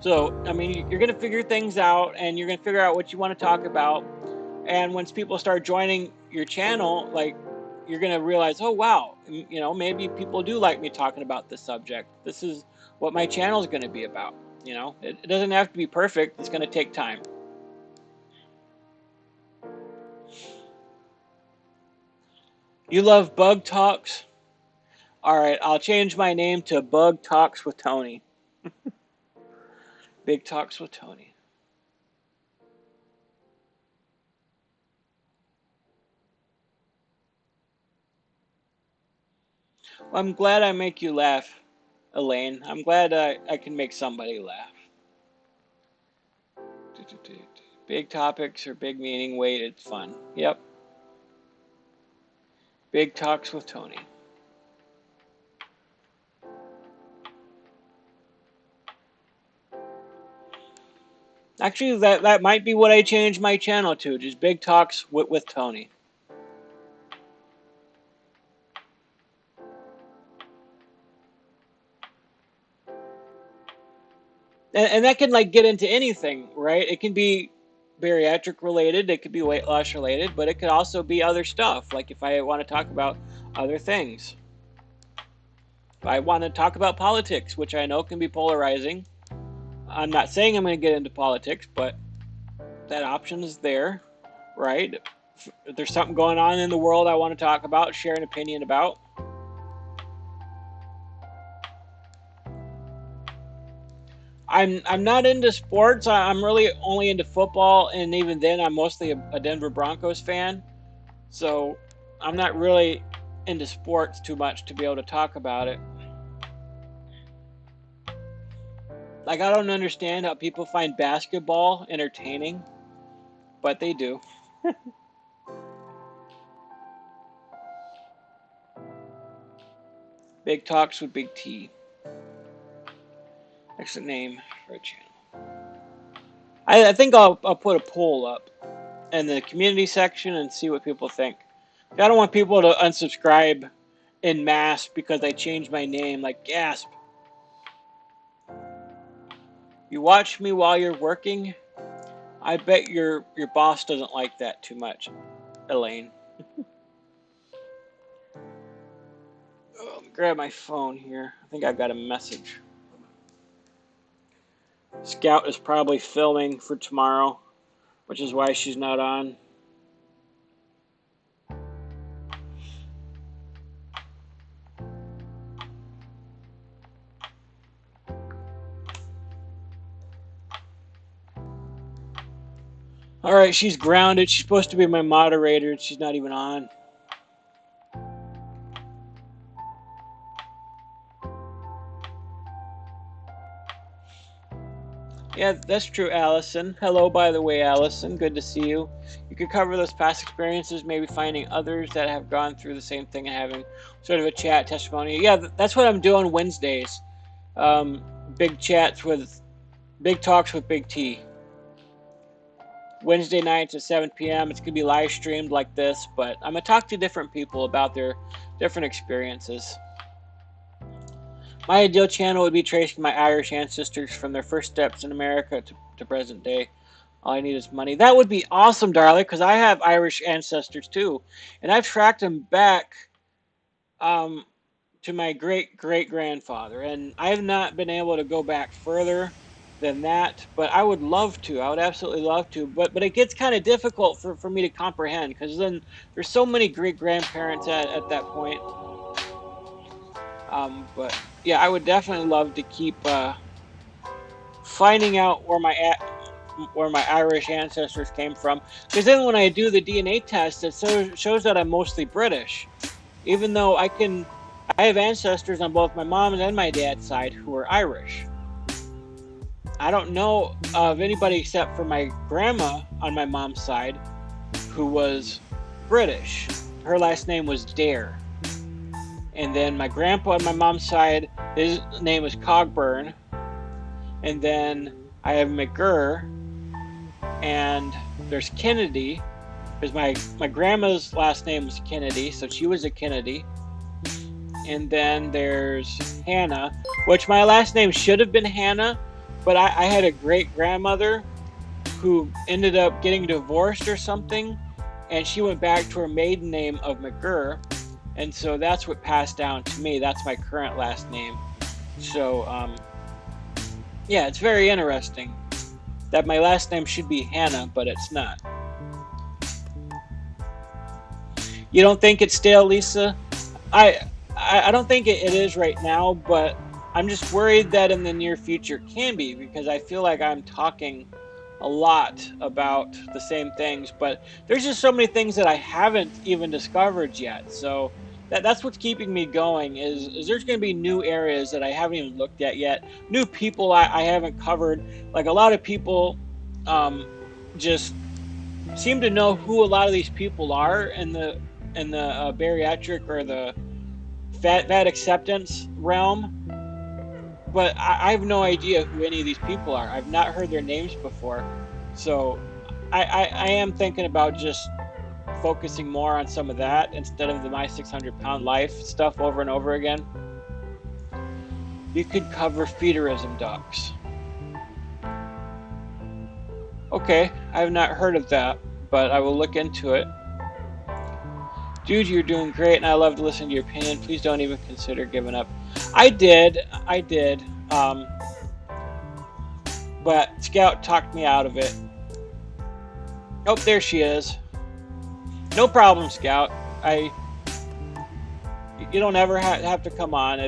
So I mean, you're gonna figure things out, and you're gonna figure out what you want to talk about. And once people start joining your channel, like you're gonna realize, oh wow, maybe people do like me talking about this subject. This is what my channel is going to be about. It doesn't have to be perfect. It's going to take time. You love Bug Talks? All right, I'll change my name to Bug Talks with Tony. Big Talks with Tony. Well, I'm glad I make you laugh, Elaine. I'm glad I can make somebody laugh. Big topics or big meaning. Wait, it's fun. Yep. Big Talks with Tony. Actually, that might be what I changed my channel to. Just Big Talks with Tony. And that can like get into anything, right? It can be bariatric related, it could be weight loss related, but it could also be other stuff. Like if I want to talk about other things, if I want to talk about politics, which I know can be polarizing. I'm not saying I'm going to get into politics, but that option is there, right? If there's something going on in the world I want to talk about, share an opinion about. I'm not into sports. I'm really only into football, and even then, I'm mostly a Denver Broncos fan. So I'm not really into sports too much to be able to talk about it. Like I don't understand how people find basketball entertaining, but they do. Big Talks with Big T. That's the name for a channel. I think I'll put a poll up in the community section and see what people think. I don't want people to unsubscribe in mass because I changed my name. Like gasp! You watch me while you're working? I bet your boss doesn't like that too much, Elaine. Grab my phone here. I think I've got a message. Scout is probably filming for tomorrow, which is why she's not on. All right, she's grounded. She's supposed to be my moderator, and she's not even on. Yeah, that's true, Allison. Hello, by the way, Allison. Good to see you. You could cover those past experiences, maybe finding others that have gone through the same thing and having sort of a chat testimony. Yeah, that's what I'm doing Wednesdays. Big chats with, big talks with Big T. Wednesday nights at 7 p.m. It's going to be live streamed like this, but I'm going to talk to different people about their different experiences. My ideal channel would be tracing my Irish ancestors from their first steps in America to present day. All I need is money. That would be awesome, darling, because I have Irish ancestors too. And I've tracked them back to my great-great-grandfather. And I have not been able to go back further than that, but I would love to. I would absolutely love to. But it gets kind of difficult for me to comprehend, because then there's so many great-grandparents at that point. But yeah, I would definitely love to keep finding out where my Irish ancestors came from. Because then when I do the DNA test, it shows that I'm mostly British, even though I have ancestors on both my mom's and my dad's side who are Irish. I don't know of anybody except for my grandma on my mom's side who was British. Her last name was Dare. And then my grandpa on my mom's side, his name was Cogburn. And then I have McGurr, and there's Kennedy, because my grandma's last name was Kennedy, so she was a Kennedy. And then there's Hannah, which my last name should have been Hannah, but I had a great-grandmother who ended up getting divorced or something, and she went back to her maiden name of McGurr, and so that's what passed down to me. That's my current last name. So, yeah, it's very interesting that my last name should be Hannah, but it's not. You don't think it's stale, Lisa? I don't think it is right now, but I'm just worried that in the near future it can be, because I feel like I'm talking a lot about the same things, but there's just so many things that I haven't even discovered yet. So that's what's keeping me going, is there's going to be new areas that I haven't even looked at yet, new people I haven't covered. Like, a lot of people just seem to know who a lot of these people are in the bariatric or the fat acceptance realm, but I have no idea who any of these people are. I've not heard their names before. So I am thinking about just focusing more on some of that instead of the My 600 Pound Life stuff over and over again. You could cover feederism ducks. Okay, I have not heard of that, but I will look into it. Dude, you're doing great, and I love to listen to your opinion. Please don't even consider giving up. I did. But Scout talked me out of it. Oh, there she is. No problem, Scout. You don't ever have to come on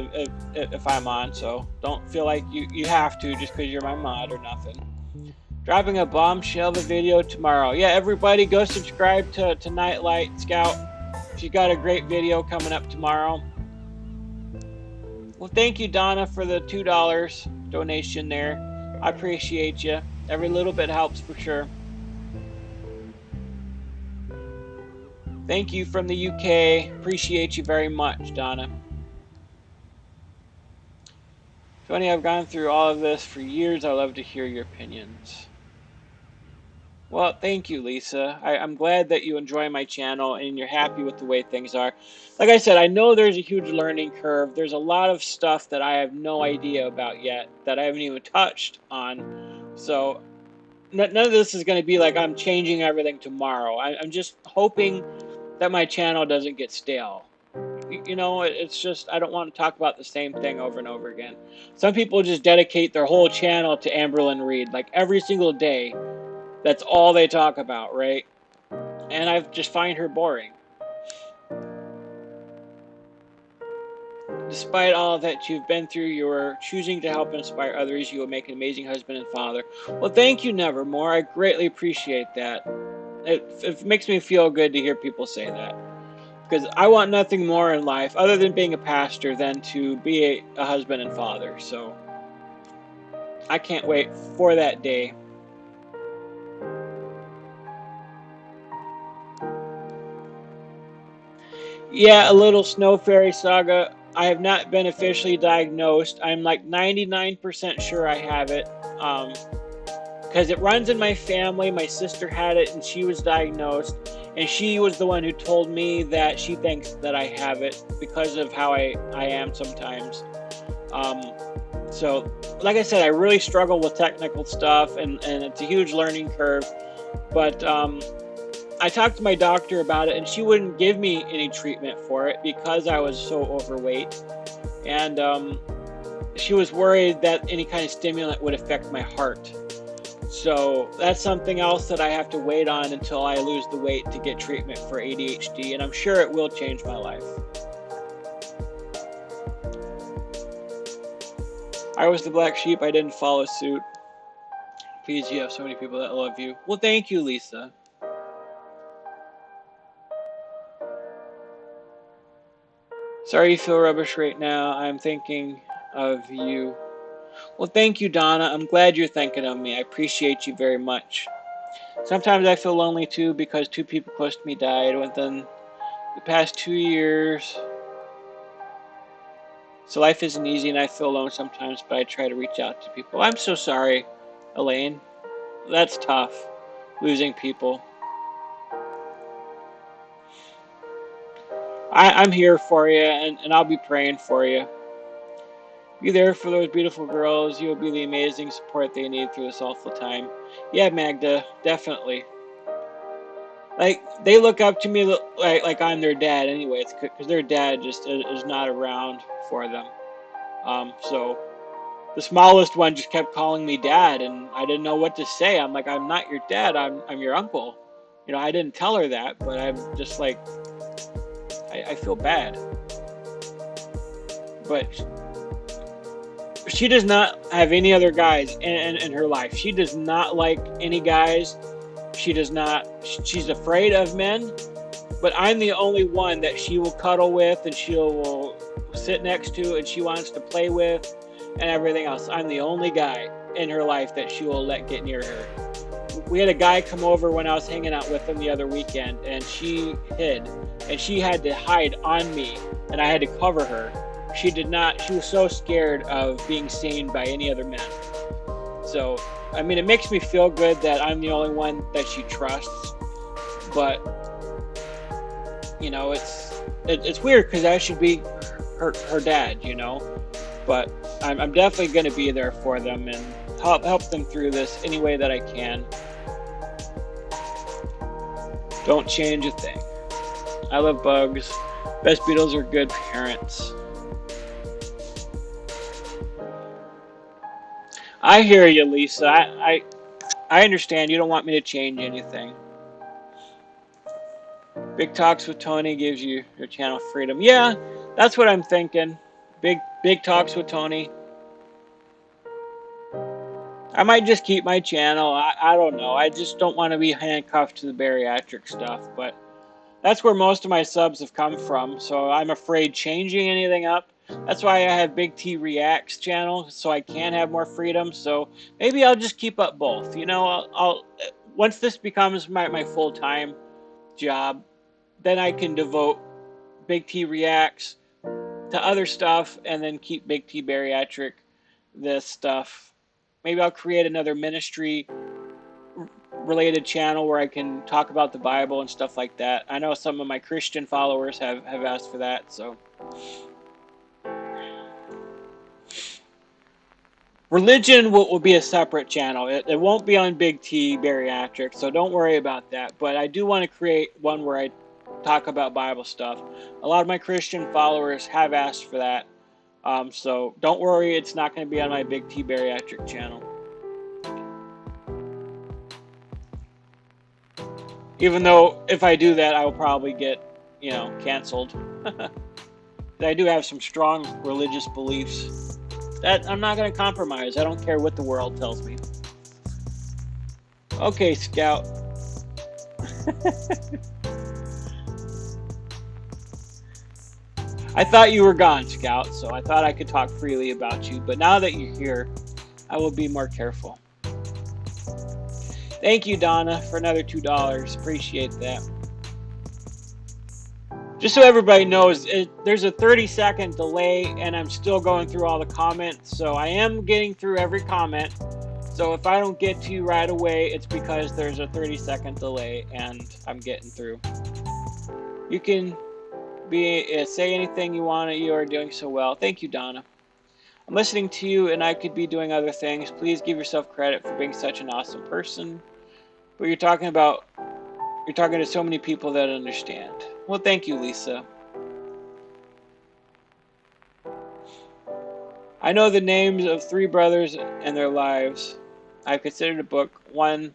if I'm on, so don't feel like you have to just because you're my mod or nothing. Dropping a bombshell of a video tomorrow. Yeah, everybody go subscribe to Nightlight Scout. She's got a great video coming up tomorrow. Well, thank you, Donna, for the $2 donation there. I appreciate you. Every little bit helps for sure. Thank you from the UK. Appreciate you very much, Donna. Tony, I've gone through all of this for years. I love to hear your opinions. Well, thank you, Lisa. I'm glad that you enjoy my channel and you're happy with the way things are. Like I said, I know there's a huge learning curve. There's a lot of stuff that I have no idea about yet that I haven't even touched on. So none of this is going to be like I'm changing everything tomorrow. I'm just hoping that my channel doesn't get stale. you know, it's just I don't want to talk about the same thing over and over again. Some people just dedicate their whole channel to Amberlyn Reed, like every single day. That's all they talk about, right? And I just find her boring. Despite all that you've been through, you're choosing to help inspire others. You will make an amazing husband and father. Well, thank you, Nevermore. I greatly appreciate that. It makes me feel good to hear people say that. Because I want nothing more in life other than being a pastor than to be a husband and father. So I can't wait for that day. Yeah, a little snow fairy saga. I have not been officially diagnosed. I'm like 99% sure I have it. Because it runs in my family. My sister had it and she was diagnosed. And she was the one who told me that she thinks that I have it because of how I am sometimes. Um, so, like I said, I really struggle with technical stuff and it's a huge learning curve. But I talked to my doctor about it and she wouldn't give me any treatment for it because I was so overweight. And she was worried that any kind of stimulant would affect my heart. So that's something else that I have to wait on until I lose the weight to get treatment for ADHD, and I'm sure it will change my life. I was the black sheep. I didn't follow suit. Please, you have so many people that love you. Well, thank you, Lisa. Sorry you feel rubbish right now. I'm thinking of you. Well, thank you, Donna. I'm glad you're thinking of me. I appreciate you very much. Sometimes I feel lonely too because two people close to me died within the past 2 years. So life isn't easy and I feel alone sometimes, but I try to reach out to people. I'm so sorry, Elaine. That's tough, losing people. I'm here for you and I'll be praying for you. Be there for those beautiful girls. You'll be the amazing support they need through this awful time. Yeah, Magda, definitely. Like, they look up to me like I'm their dad anyway. It's because their dad just is not around for them. So the smallest one just kept calling me dad, and I didn't know what to say. I'm like, I'm not your dad. I'm your uncle. You know, I didn't tell her that, but I'm just like, I feel bad. But she does not have any other guys in her life. She does not like any guys. She does not. She's afraid of men. But I'm the only one that she will cuddle with, and she will sit next to, and she wants to play with, and everything else. I'm the only guy in her life that she will let get near her. We had a guy come over when I was hanging out with him the other weekend, and she hid, and she had to hide on me, and I had to cover her. She did not. She was so scared of being seen by any other men. So, I mean, it makes me feel good that I'm the only one that she trusts, but you know, it's weird because I should be her dad, you know, but I'm definitely going to be there for them and help them through this any way that I can. Don't change a thing. I love bugs. Best Beetles are good parents. I hear you, Lisa. I understand you don't want me to change anything. Big Talks with Tony gives you your channel freedom. Yeah, that's what I'm thinking. Big Talks with Tony. I might just keep my channel. I don't know. I just don't want to be handcuffed to the bariatric stuff. But that's where most of my subs have come from. So I'm afraid changing anything up. That's why I have Big T Reacts channel, so I can have more freedom. So maybe I'll just keep up both. You know, I'll once this becomes my full-time job, then I can devote Big T Reacts to other stuff and then keep Big T Bariatric this stuff. Maybe I'll create another ministry related channel where I can talk about the Bible and stuff like that. I know some of my Christian followers have asked for that, so religion will be a separate channel. It won't be on Big T Bariatric, so don't worry about that. But I do want to create one where I talk about Bible stuff. A lot of my Christian followers have asked for that. So don't worry, it's not going to be on my Big T Bariatric channel. Even though if I do that, I will probably get, canceled. I do have some strong religious beliefs that I'm not going to compromise. I don't care what the world tells me. Okay, Scout. I thought you were gone, Scout, so I thought I could talk freely about you. But now that you're here, I will be more careful. Thank you, Donna, for another $2. Appreciate that. Just so everybody knows, there's a 30-second delay, and I'm still going through all the comments. So I am getting through every comment. So if I don't get to you right away, it's because there's a 30-second delay, and I'm getting through. You can say anything you want. You are doing so well. Thank you, Donna. I'm listening to you, and I could be doing other things. Please give yourself credit for being such an awesome person. But you're talking to so many people that understand. Well, thank you, Lisa. I know the names of 3 brothers and their lives. I've considered a book. One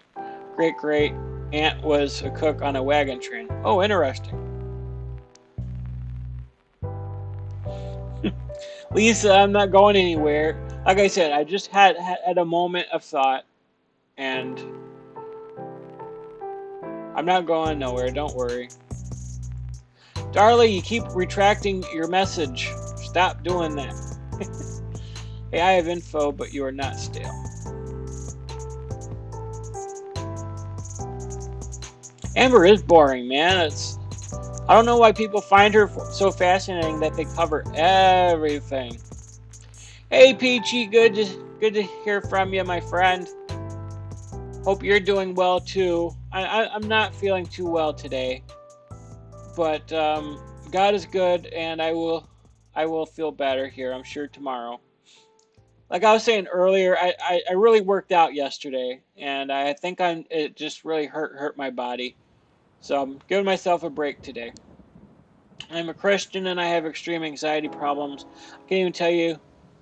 great aunt was a cook on a wagon train. Oh, interesting. Lisa, I'm not going anywhere. Like I said, I just had a moment of thought, and I'm not going nowhere. Don't worry. Darla, you keep retracting your message. Stop doing that. Hey, I have info, but you are not stale. Amber is boring, man. I don't know why people find her so fascinating that they cover everything. Hey, Peachy, good to hear from you, my friend. Hope you're doing well too. I'm not feeling too well today, but God is good, and I will feel better here, I'm sure, tomorrow. Like I was saying earlier, I really worked out yesterday, and I think it just really hurt my body. So I'm giving myself a break today. I'm a Christian, and I have extreme anxiety problems. I can't even tell you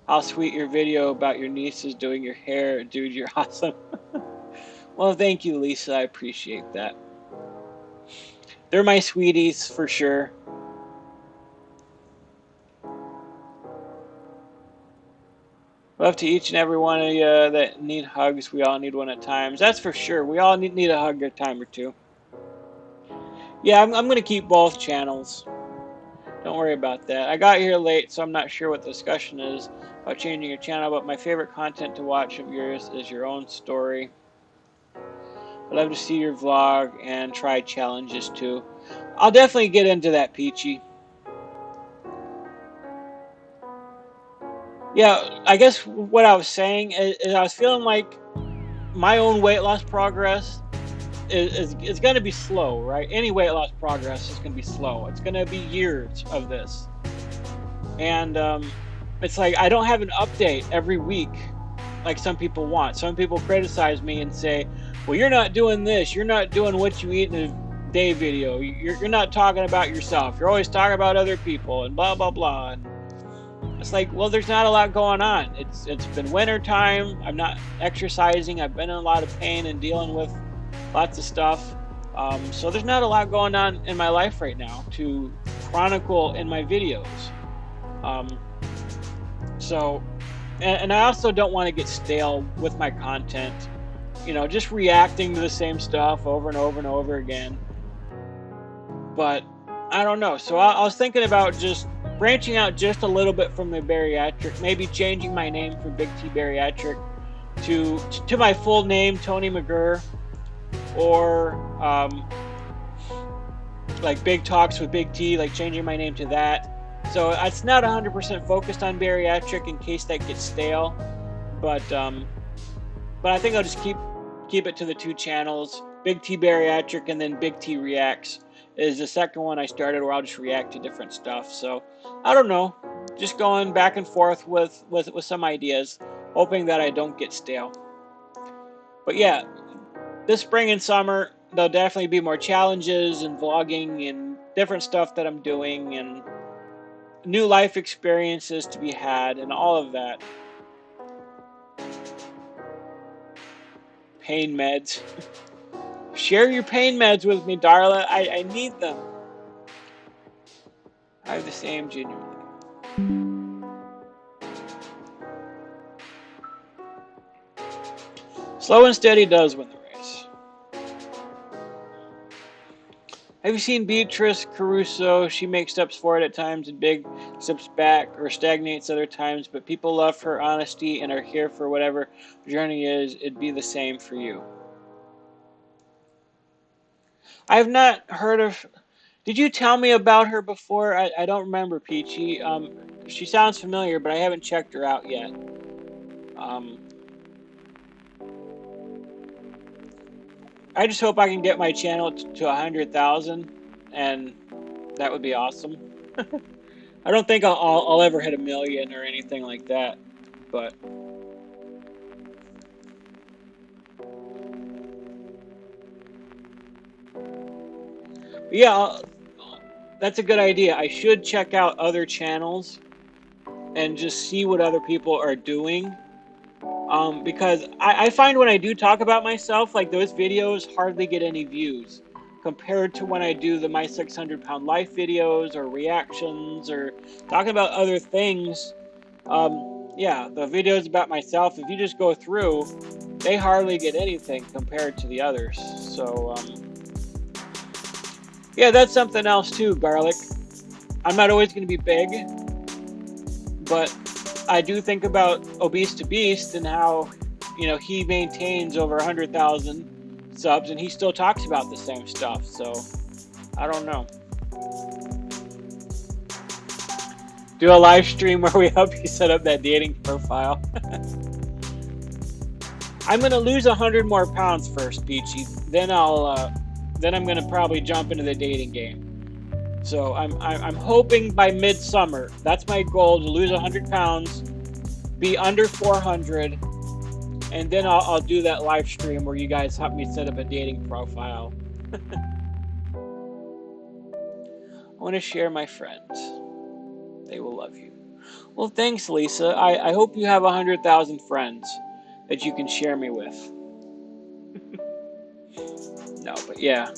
how sweet your video about your nieces doing your hair. Dude, you're awesome. Well, thank you, Lisa. I appreciate that. They're my sweeties for sure. Love to each and every one of you that need hugs. We all need one at times. That's for sure. We all need a hug a time or two. Yeah, I'm going to keep both channels. Don't worry about that. I got here late, so I'm not sure what the discussion is about changing your channel, but my favorite content to watch of yours is your own story. I'd love to see your vlog and try challenges too. I'll definitely get into that, Peachy. Yeah, I guess what I was saying is I was feeling like my own weight loss progress is going to be slow, right? Any weight loss progress is going to be slow. It's going to be years of this. And it's like I don't have an update every week like some people want. Some people criticize me and say, well, you're not doing this. You're not doing what you eat in a day video. You're not talking about yourself. You're always talking about other people and blah, blah, blah. And it's like, well, there's not a lot going on. It's been winter time. I'm not exercising. I've been in a lot of pain and dealing with lots of stuff. So there's not a lot going on in my life right now to chronicle in my videos. And I also don't want to get stale with my content, just reacting to the same stuff over and over and over again. But I don't know. So I was thinking about just branching out just a little bit from the bariatric, maybe changing my name from Big T Bariatric to my full name, Tony McGurr, or like Big Talks with Big T, like changing my name to that. So it's not 100% focused on bariatric in case that gets stale, but I think I'll just keep it to the 2 channels. Big T Bariatric and then Big T Reacts is the second one I started where I'll just react to different stuff. So I don't know, just going back and forth with some ideas, hoping that I don't get stale. But yeah, this spring and summer there'll definitely be more challenges and vlogging and different stuff that I'm doing and new life experiences to be had and all of that. Pain meds. Share your pain meds with me, Darla. I need them. I have the same genuinely. Slow and steady does win the race. Have you seen Beatrice Caruso? She makes steps forward at times and big steps back or stagnates other times, but people love her honesty and are here for whatever journey is. It'd be the same for you. I have not heard of. Did you tell me about her before? I don't remember, Peachy. She sounds familiar, but I haven't checked her out yet. Um, I just hope I can get my channel to 100,000, and that would be awesome. I don't think I'll ever hit 1,000,000 or anything like that, but yeah, that's a good idea. I should check out other channels and just see what other people are doing. Because I find when I do talk about myself, like those videos hardly get any views compared to when I do the My 600 Pound Life videos or reactions or talking about other things. Yeah, the videos about myself, if you just go through, they hardly get anything compared to the others. So, yeah, that's something else too, Garlic. I'm not always going to be big, but I do think about Obese to Beast and how, he maintains over 100,000 subs and he still talks about the same stuff. So, I don't know. Do a live stream where we help you set up that dating profile. I'm gonna lose 100 more pounds first, Peachy. Then I'm gonna probably jump into the dating game. So I'm hoping by midsummer. That's my goal, to lose 100 pounds, be under 400, and then I'll do that live stream where you guys help me set up a dating profile. I want to share my friends. They will love you. Well, thanks, Lisa. I hope you have 100,000 friends that you can share me with. No, but yeah.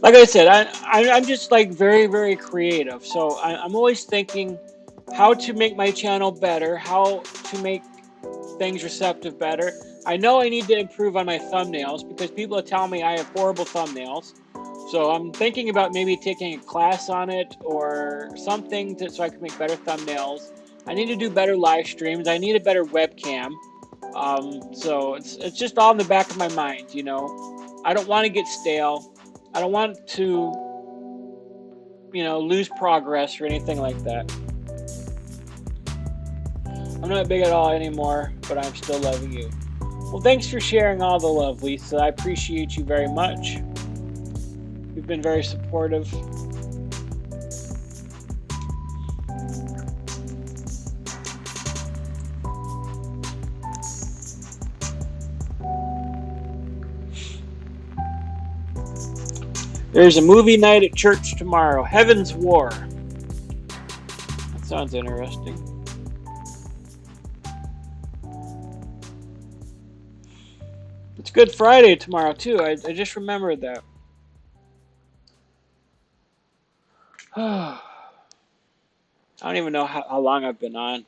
Like I said, I'm just like very, very creative. So I'm always thinking how to make my channel better, how to make things receptive better. I know I need to improve on my thumbnails because people are telling me I have horrible thumbnails. So I'm thinking about maybe taking a class on it or something so I can make better thumbnails. I need to do better live streams. I need a better webcam. So it's just all in the back of my mind, I don't want to get stale. I don't want to, lose progress or anything like that. I'm not big at all anymore, but I'm still loving you. Well, thanks for sharing all the love, Lisa. I appreciate you very much. You've been very supportive. There's a movie night at church tomorrow. Heaven's War. That sounds interesting. It's Good Friday tomorrow, too. I just remembered that. I don't even know how long I've been on.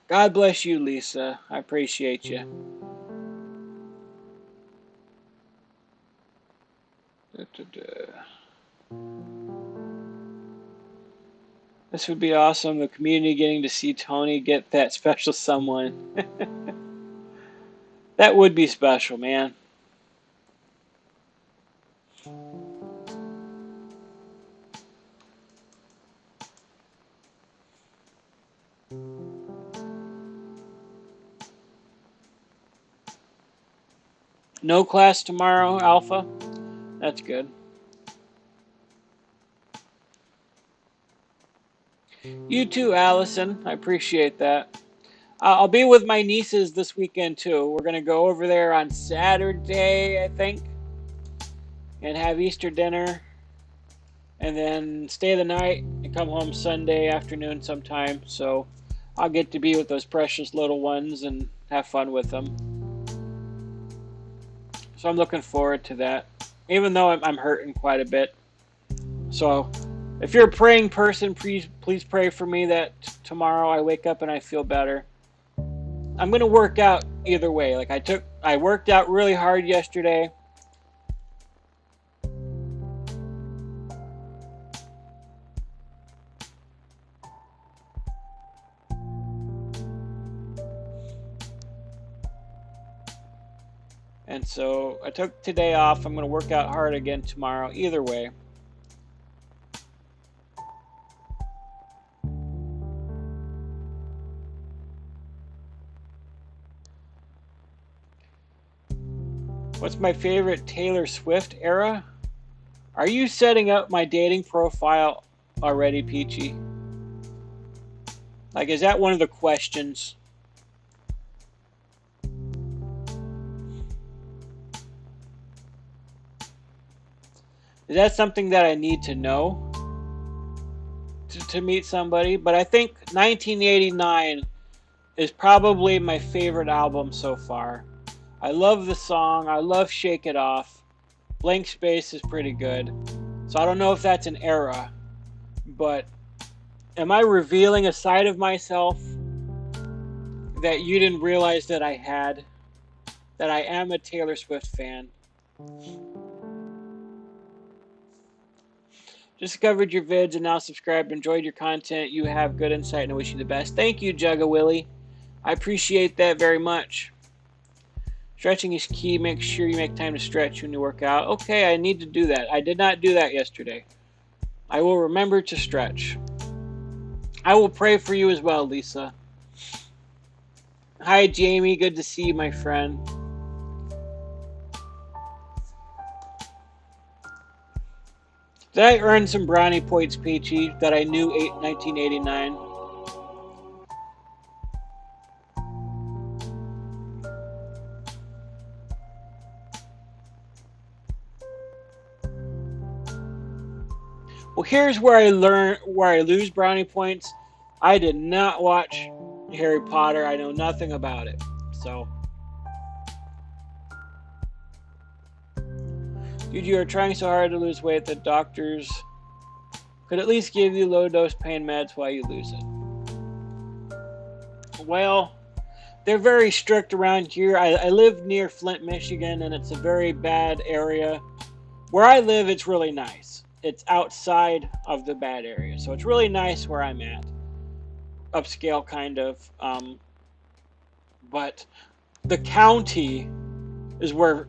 God bless you, Lisa. I appreciate you. This would be awesome. The community getting to see Tony get that special someone. That would be special, man. No class tomorrow, Alpha? That's good. You too, Allison. I appreciate that. I'll be with my nieces this weekend too. We're gonna go over there on Saturday, I think, and have Easter dinner, and then stay the night and come home Sunday afternoon sometime. So I'll get to be with those precious little ones and have fun with them. So I'm looking forward to that, even though I'm hurting quite a bit. So if you're a praying person, please pray for me that tomorrow I wake up and I feel better. I'm gonna work out either way. Like I worked out really hard yesterday. And so I took today off. I'm gonna work out hard again tomorrow. Either way. What's my favorite Taylor Swift era? Are you setting up my dating profile already, Peachy? Like, is that one of the questions? Is that something that I need to know to meet somebody? But I think 1989 is probably my favorite album so far. I love the song. I love Shake It Off. Blank Space is pretty good. So I don't know if that's an era, but am I revealing a side of myself that you didn't realize that I had? That I am a Taylor Swift fan? Discovered your vids and now subscribed. Enjoyed your content. You have good insight and I wish you the best. Thank you, Jugga Willie. I appreciate that very much. Stretching is key. Make sure you make time to stretch when you work out. Okay, I need to do that. I did not do that yesterday. I will remember to stretch. I will pray for you as well, Lisa. Hi, Jamie. Good to see you, my friend. Did I earn some brownie points, Peachy, that I knew 1989? Well, here's where I lose brownie points. I did not watch Harry Potter. I know nothing about it. So, dude, you are trying so hard to lose weight that doctors could at least give you low dose pain meds while you lose it. Well, they're very strict around here. I live near Flint, Michigan, and it's a very bad area. Where I live, it's really nice. It's outside of the bad area, so it's really nice where I'm at. Upscale, kind of. But the county is where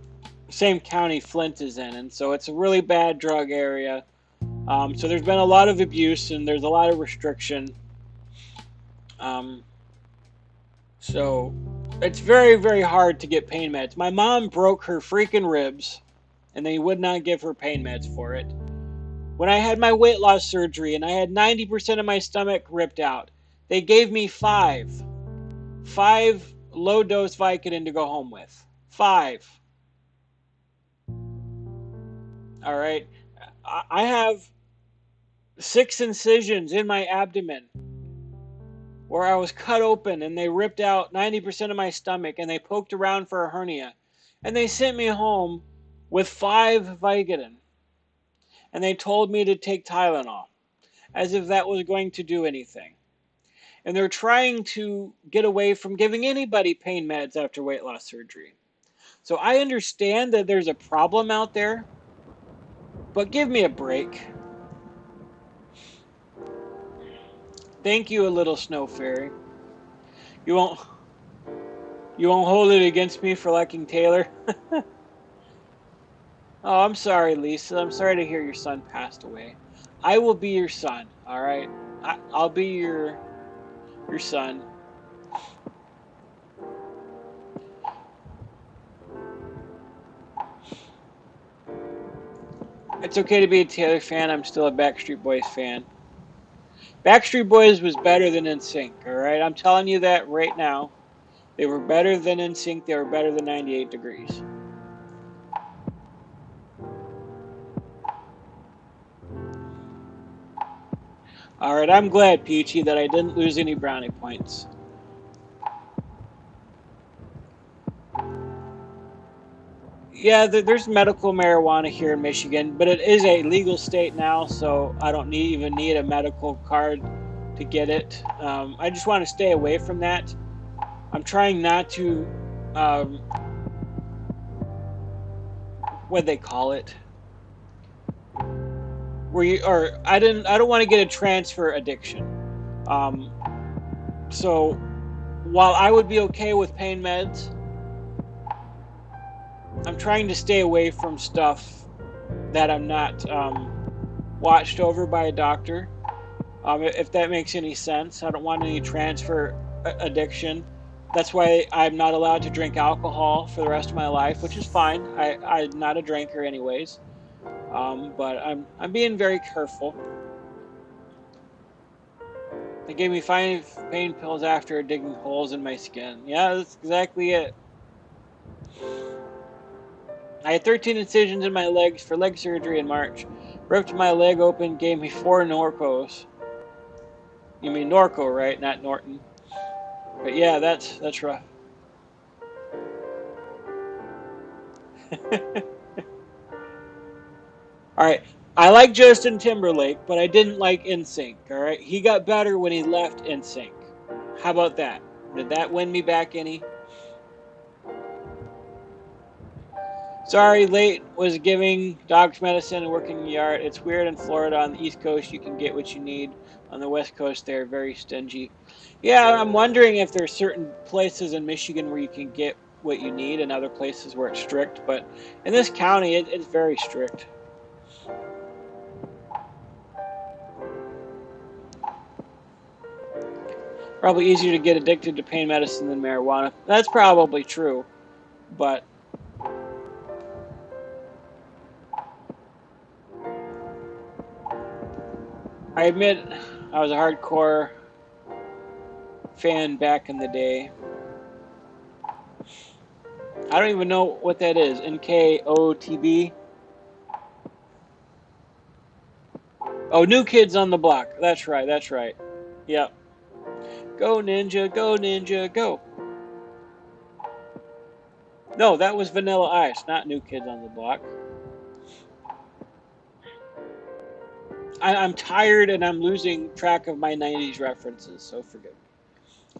same county Flint is in, and so it's a really bad drug area. So there's been a lot of abuse and there's a lot of restriction. So it's very, very hard to get pain meds. My mom broke her freaking ribs and they would not give her pain meds for it. When I had my weight loss surgery and I had 90% of my stomach ripped out, they gave me five low dose Vicodin to go home with. 5. All right. I have 6 incisions in my abdomen where I was cut open and they ripped out 90% of my stomach and they poked around for a hernia. And they sent me home with 5 Vicodin. And they told me to take Tylenol as if that was going to do anything. And they're trying to get away from giving anybody pain meds after weight loss surgery. So I understand that there's a problem out there, but give me a break. Thank you, a little snow fairy. You won't hold it against me for liking Taylor? Oh, I'm sorry, Lisa. I'm sorry to hear your son passed away. I will be your son, all right? I'll be your son. It's okay to be a Taylor fan. I'm still a Backstreet Boys fan. Backstreet Boys was better than NSYNC, all right? I'm telling you that right now. They were better than NSYNC. They were better than 98 Degrees. All right, I'm glad, Peachy, that I didn't lose any brownie points. Yeah, there's medical marijuana here in Michigan, but it is a legal state now, so I don't even need a medical card to get it. I just want to stay away from that. I'm trying not to, um, what they call it, where you or I don't want to get a transfer addiction. Um, so while I would be okay with pain meds, I'm trying to stay away from stuff that I'm not watched over by a doctor. If that makes any sense, I don't want any transfer addiction. That's why I'm not allowed to drink alcohol for the rest of my life, which is fine. I'm not a drinker anyways. But I'm being very careful. They gave me 5 pain pills after digging holes in my skin. Yeah, that's exactly it. I had 13 incisions in my legs for leg surgery in March. Ripped my leg open, gave me 4 Norcos. You mean Norco, right? Not Norton. But yeah, that's rough. All right. I like Justin Timberlake, but I didn't like NSYNC. All right. He got better when he left NSYNC. How about that? Did that win me back any? Sorry, late was giving dogs medicine and working in the yard. It's weird in Florida. On the East Coast, you can get what you need. On the West Coast, they're very stingy. Yeah, I'm wondering if there's certain places in Michigan where you can get what you need and other places where it's strict. But in this county, it's very strict. Probably easier to get addicted to pain medicine than marijuana. That's probably true. But I admit I was a hardcore fan back in the day. I don't even know what that is. NKOTB? Oh, New Kids on the Block. That's right, that's right. Yep. Go Ninja, go Ninja, go. No, that was Vanilla Ice, not New Kids on the Block. I'm tired and I'm losing track of my 90s references, so forgive me.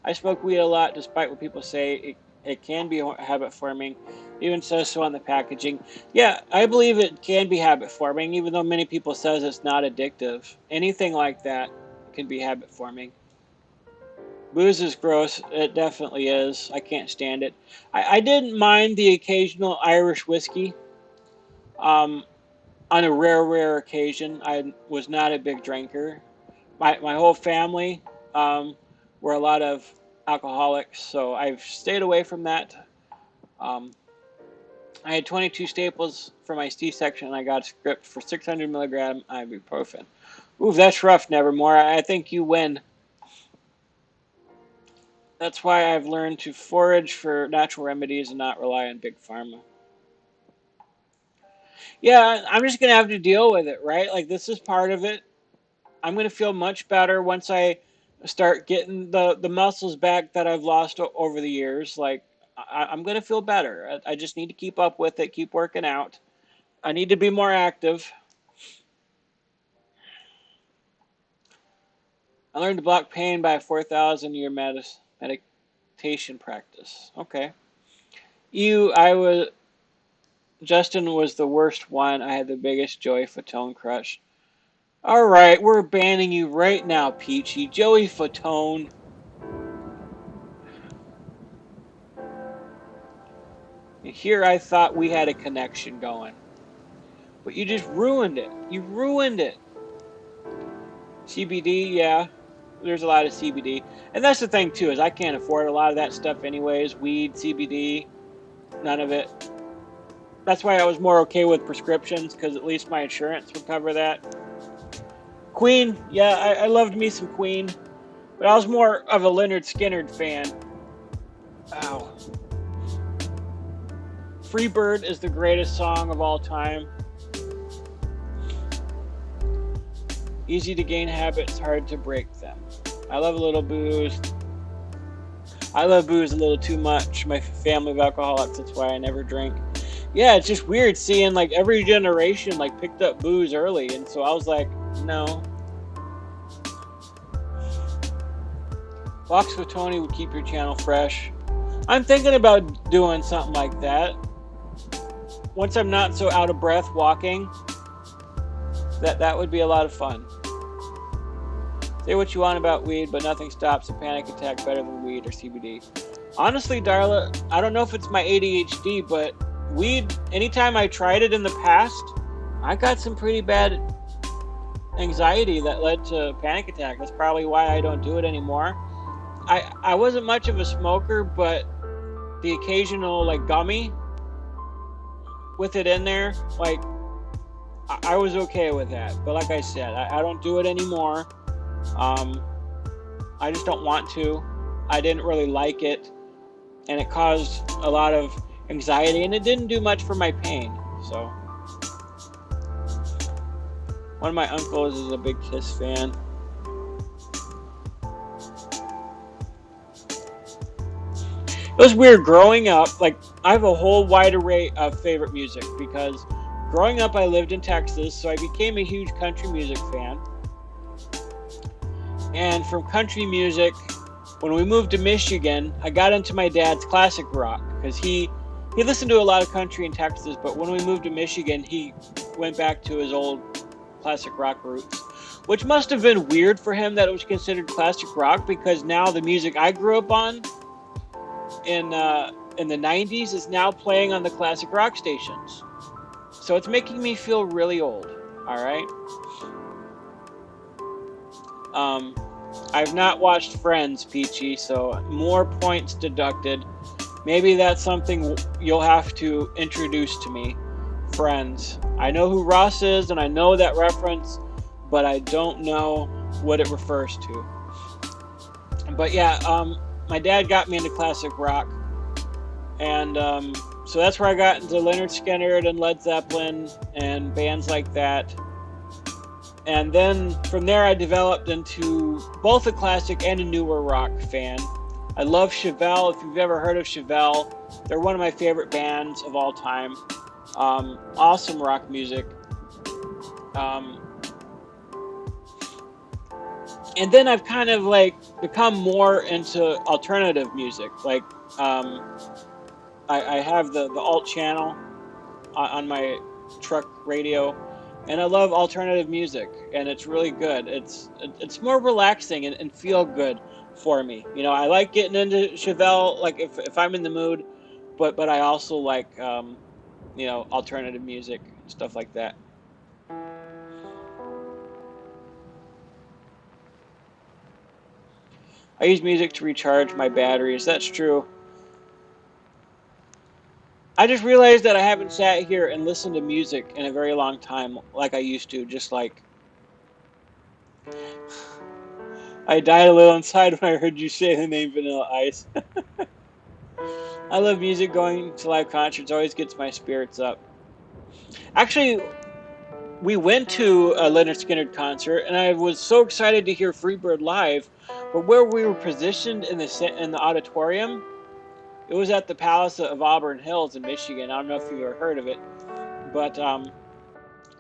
I smoke weed a lot, despite what people say. It can be habit forming, even says so on the packaging. Yeah, I believe it can be habit forming, even though many people says it's not addictive. Anything like that can be habit forming. Booze is gross. It definitely is. I can't stand it. I didn't mind the occasional Irish whiskey. Um, on a rare occasion, I was not a big drinker. My whole family um, were a lot of alcoholics, so I've stayed away from that. Um, I had 22 staples for my C-section, and I got a script for 600 milligram ibuprofen. Ooh, that's rough, Nevermore. I think you win. That's why I've learned to forage for natural remedies and not rely on big pharma. Yeah, I'm just gonna have to deal with it, right? Like this is part of it. I'm gonna feel much better once I start getting the muscles back that I've lost over the years. Like I'm gonna feel better. I just need to keep up with it, keep working out. I need to be more active. I learned to block pain by a 4,000 year meditation practice. Okay. I was Justin was the worst one. I had the biggest Joey Fatone crush. All right, we're banning you right now, Peachy. Joey Fatone. Here I thought we had a connection going. But you just ruined it. You ruined it. CBD, yeah. There's a lot of CBD. And that's the thing, too, is I can't afford a lot of that stuff anyways. Weed, CBD, none of it. That's why I was more okay with prescriptions, because at least my insurance would cover that. Of Queen, yeah, I loved me some Queen, but I was more of a Leonard Skinner fan. Ow. Free Bird is the greatest song of all time. Easy to gain habits, hard to break them. I love a little booze. I love booze a little too much. My family of alcoholics, that's why I never drink. Yeah, it's just weird seeing like every generation like picked up booze early, and so I was like, no. Walks with Tony would keep your channel fresh. I'm thinking about doing something like that. Once I'm not so out of breath walking, that would be a lot of fun. Say what you want about weed, but nothing stops a panic attack better than weed or CBD. Honestly, Darla, I don't know if it's my ADHD, but weed, anytime I tried it in the past, I got some pretty bad anxiety that led to a panic attack. That's probably why I don't do it anymore. I wasn't much of a smoker, but the occasional like gummy with it in there, like I was okay with that. But like I said, I don't do it anymore. I just don't want to. I didn't really like it, and it caused a lot of anxiety, and it didn't do much for my pain. So one of my uncles is a big Kiss fan. It was weird growing up. Like, I have a whole wide array of favorite music because growing up I lived in Texas, so I became a huge country music fan. And from country music, when we moved to Michigan, I got into my dad's classic rock because he listened to a lot of country in Texas, but when we moved to Michigan, he went back to his old classic rock roots, which must have been weird for him that it was considered classic rock, because now the music I grew up on in the 90s is now playing on the classic rock stations. So it's making me feel really old. All right. I've not watched Friends, Peachy, so more points deducted. Maybe that's something you'll have to introduce to me. Friends. I know who Ross is, and I know that reference, but I don't know what it refers to. But yeah, my dad got me into classic rock, and so that's where I got into Leonard Skinner and Led Zeppelin and bands like that. And then from there I developed into both a classic and a newer rock fan. I love Chevelle. If you've ever heard of Chevelle, they're one of my favorite bands of all time. Awesome rock music. And then I've kind of like become more into alternative music. Like I have the alt channel on my truck radio, and I love alternative music, and it's really good. It's more relaxing and feel good for me. You know, I like getting into Chevelle, like if I'm in the mood, but I also like alternative music, stuff like that. I use music to recharge my batteries. That's true. I just realized that I haven't sat here and listened to music in a very long time like I used to. Just like I died a little inside when I heard you say the name Vanilla Ice. I love music. Going to live concerts always gets my spirits up. Actually, we went to a Leonard Skinner concert, and I was so excited to hear Freebird live. But where we were positioned in the auditorium, it was at the Palace of Auburn Hills in Michigan. I don't know if you've ever heard of it, but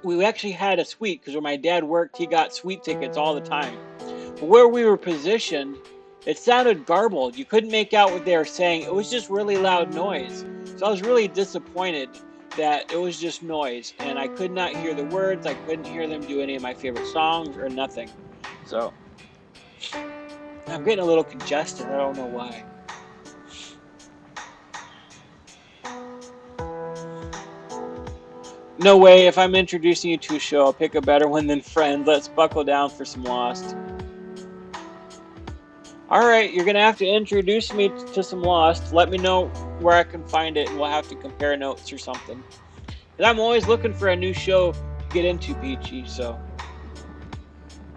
we actually had a suite because where my dad worked, he got suite tickets all the time. But where we were positioned, it sounded garbled. You couldn't make out what they were saying. It was just really loud noise. So I was really disappointed that it was just noise, and I could not hear the words. I couldn't hear them do any of my favorite songs or nothing. So I'm getting a little congested. I don't know why. No way. If I'm introducing you to a show, I'll pick a better one than Friends. Let's buckle down for some Lost. Alright, you're going to have to introduce me to some Lost. Let me know where I can find it, and we'll have to compare notes or something. Because I'm always looking for a new show to get into, Peachy, so.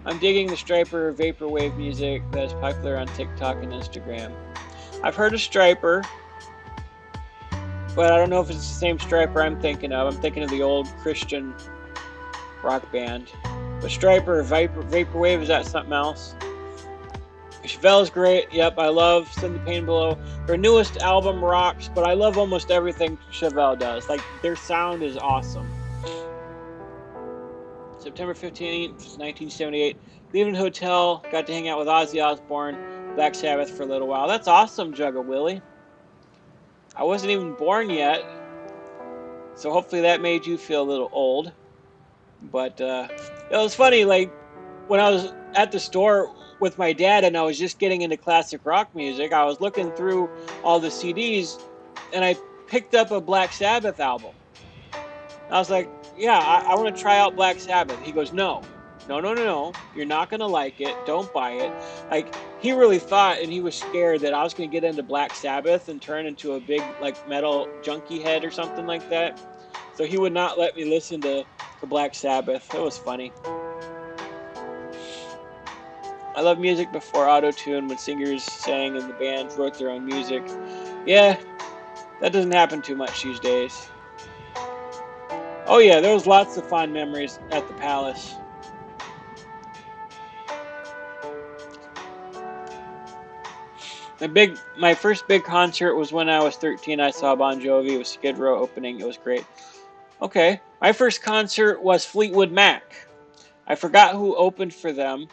I'm digging the Striper vaporwave music that is popular on TikTok and Instagram. I've heard of Striper, but I don't know if it's the same Striper I'm thinking of. I'm thinking of the old Christian rock band. But Striper vaporwave, is that something else? Chevelle's great. Yep, I love Send the Pain Below. Their newest album rocks, but I love almost everything Chevelle does. Like, their sound is awesome. September 15th, 1978. Leaving the hotel, got to hang out with Ozzy Osbourne, Black Sabbath for a little while. That's awesome, Jugga Willie. I wasn't even born yet, so hopefully that made you feel a little old. But it was funny, like, when I was at the store with my dad and I was just getting into classic rock music, I was looking through all the CDs and I picked up a Black Sabbath album. I was like, yeah, I want to try out Black Sabbath. He goes, no, you're not going to like it. Don't buy it. Like, he really thought and he was scared that I was going to get into Black Sabbath and turn into a big, like, metal junkie head or something like that. So he would not let me listen to Black Sabbath. It was funny. I love music before auto-tune, when singers sang and the bands wrote their own music. Yeah, that doesn't happen too much these days. Oh yeah, there was lots of fond memories at the Palace. My first big concert was when I was 13. I saw Bon Jovi with Skid Row opening. It was great. Okay, my first concert was Fleetwood Mac. I forgot who opened for them,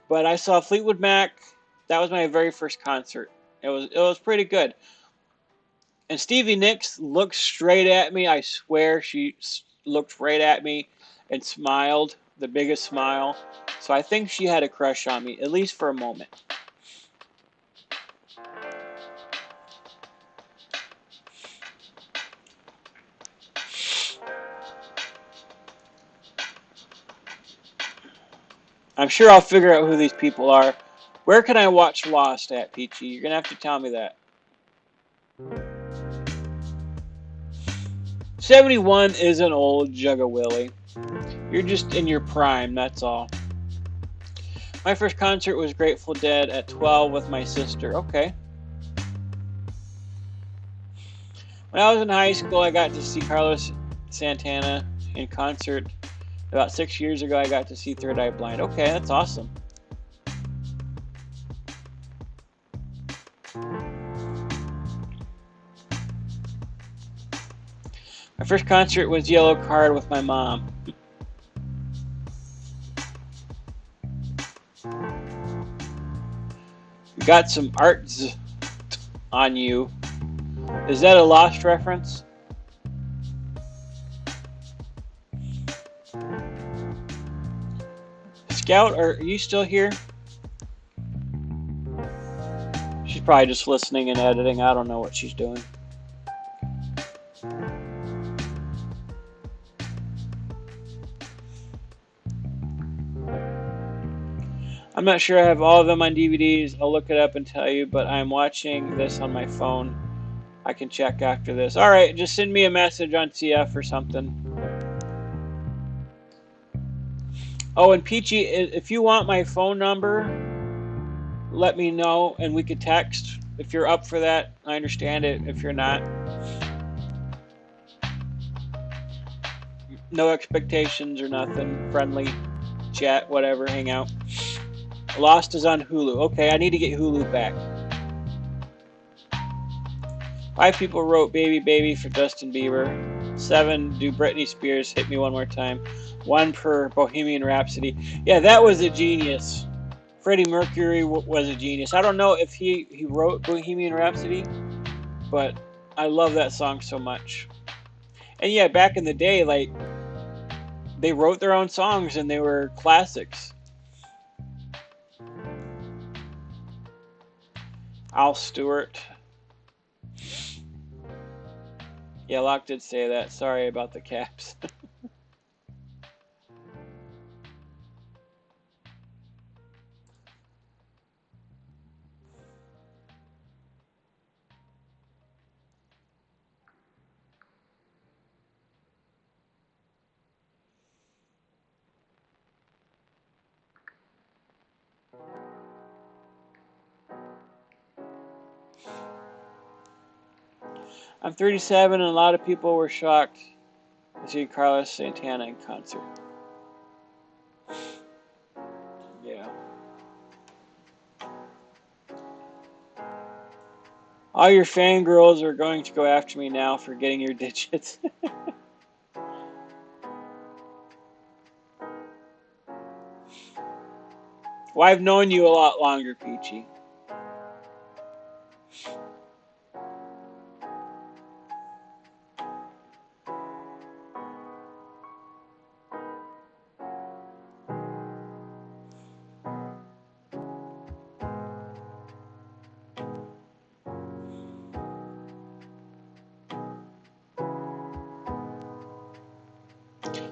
but I saw Fleetwood Mac. That was my very first concert. It was pretty good. And Stevie Nicks looked straight at me. I swear she looked right at me and smiled, the biggest smile. So I think she had a crush on me, at least for a moment. I'm sure I'll figure out who these people are. Where can I watch Lost at, Peachy? You're going to have to tell me that. 71 is an old Jugga Willie. You're just in your prime, that's all. My first concert was Grateful Dead at 12 with my sister. Okay. When I was in high school, I got to see Carlos Santana in concert. About 6 years ago, I got to see Third Eye Blind. Okay, that's awesome. My first concert was Yellow Card with my mom. You got some arts on you. Is that a Lost reference? Scout, are you still here? She's probably just listening and editing. I don't know what she's doing. I'm not sure I have all of them on DVDs. I'll look it up and tell you, but I'm watching this on my phone. I can check after this. All right, just send me a message on CF or something. Oh, and Peachy, if you want my phone number, let me know and we could text. If you're up for that, I understand it. If you're not, no expectations or nothing. Friendly chat, whatever, hang out. Lost is on Hulu. Okay, I need to get Hulu back. 5 people wrote Baby Baby for Justin Bieber. 7 do Britney Spears, Hit Me One More Time. 1 per Bohemian Rhapsody. Yeah, that was a genius. Freddie Mercury was a genius. I don't know if he wrote Bohemian Rhapsody, but I love that song so much. And yeah, back in the day, like, they wrote their own songs and they were classics. Al Stewart. Yeah, Locke did say that. Sorry about the caps. I'm 37, and a lot of people were shocked to see Carlos Santana in concert. Yeah. All your fangirls are going to go after me now for getting your digits. Well, I've known you a lot longer, Peachy.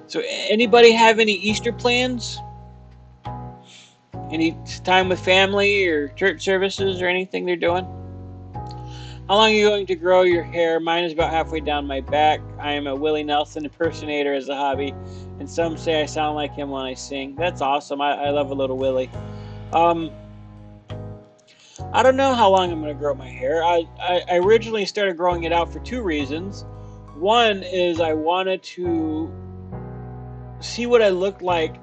So, anybody have any Easter plans? Any time with family or church services or anything they're doing? How long are you going to grow your hair? Mine is about halfway down my back. I am a Willie Nelson impersonator as a hobby, and some say I sound like him when I sing. That's awesome. I love a little Willie. I don't know how long I'm going to grow my hair. I originally started growing it out for two reasons. One is I wanted to see what I looked like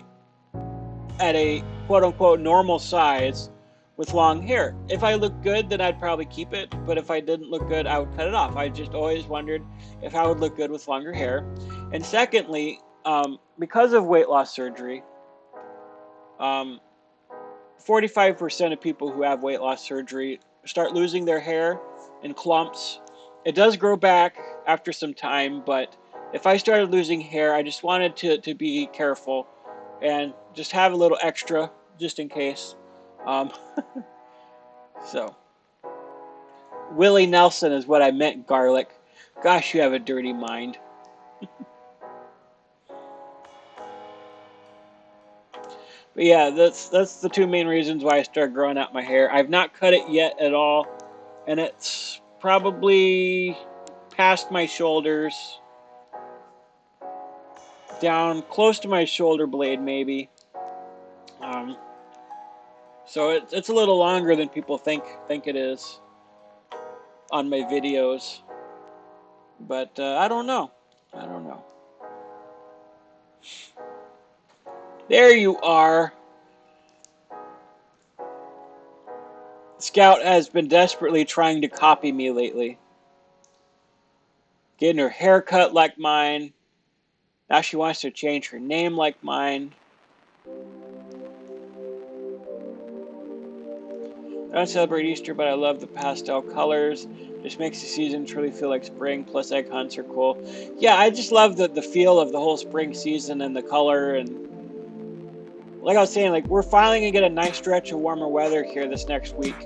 at a quote-unquote normal size with long hair. If I looked good, then I'd probably keep it, but if I didn't look good, I would cut it off. I just always wondered if I would look good with longer hair. And secondly, because of weight loss surgery, 45% of people who have weight loss surgery start losing their hair in clumps. It does grow back after some time, but if I started losing hair, I just wanted to be careful and just have a little extra just in case. So, Willie Nelson is what I meant, Garlic. Gosh, you have a dirty mind. But yeah, that's the two main reasons why I started growing out my hair. I've not cut it yet at all, and it's probably past my shoulders, down close to my shoulder blade maybe. So it's a little longer than people think it is on my videos. But I don't know. I don't know. There you are. Scout has been desperately trying to copy me lately. Getting her hair cut like mine. Now she wants to change her name like mine. I don't celebrate Easter, but I love the pastel colors. Just makes the season truly feel like spring, plus egg hunts are cool. Yeah, I just love the feel of the whole spring season and the color. And like I was saying, like we're finally going to get a nice stretch of warmer weather here this next week.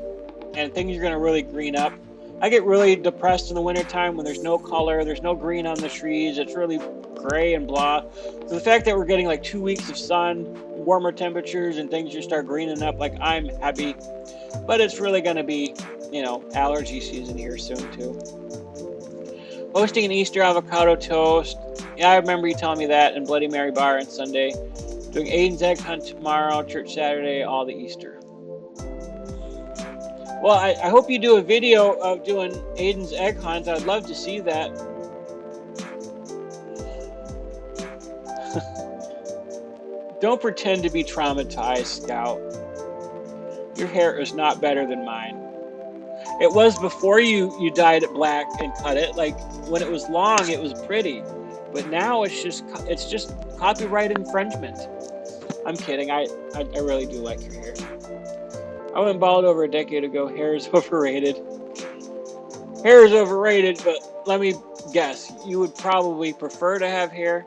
And things are going to really green up. I get really depressed in the wintertime when there's no color, there's no green on the trees, it's really gray and blah. So the fact that we're getting like 2 weeks of sun, warmer temperatures, and things just start greening up, like I'm happy. But it's really going to be, allergy season here soon too. Hosting an Easter avocado toast. Yeah, I remember you telling me that. And Bloody Mary bar on Sunday. Doing Aiden's egg hunt tomorrow, church Saturday, all the Easter. Well, I hope you do a video of doing Aiden's egg hunt. I'd love to see that. Don't pretend to be traumatized, Scout. Your hair is not better than mine. It was before you dyed it black and cut it. Like when it was long, it was pretty, but now it's just copyright infringement. I'm kidding. I really do like your hair. I went bald over a decade ago. Hair is overrated. Hair is overrated, but let me guess. You would probably prefer to have hair.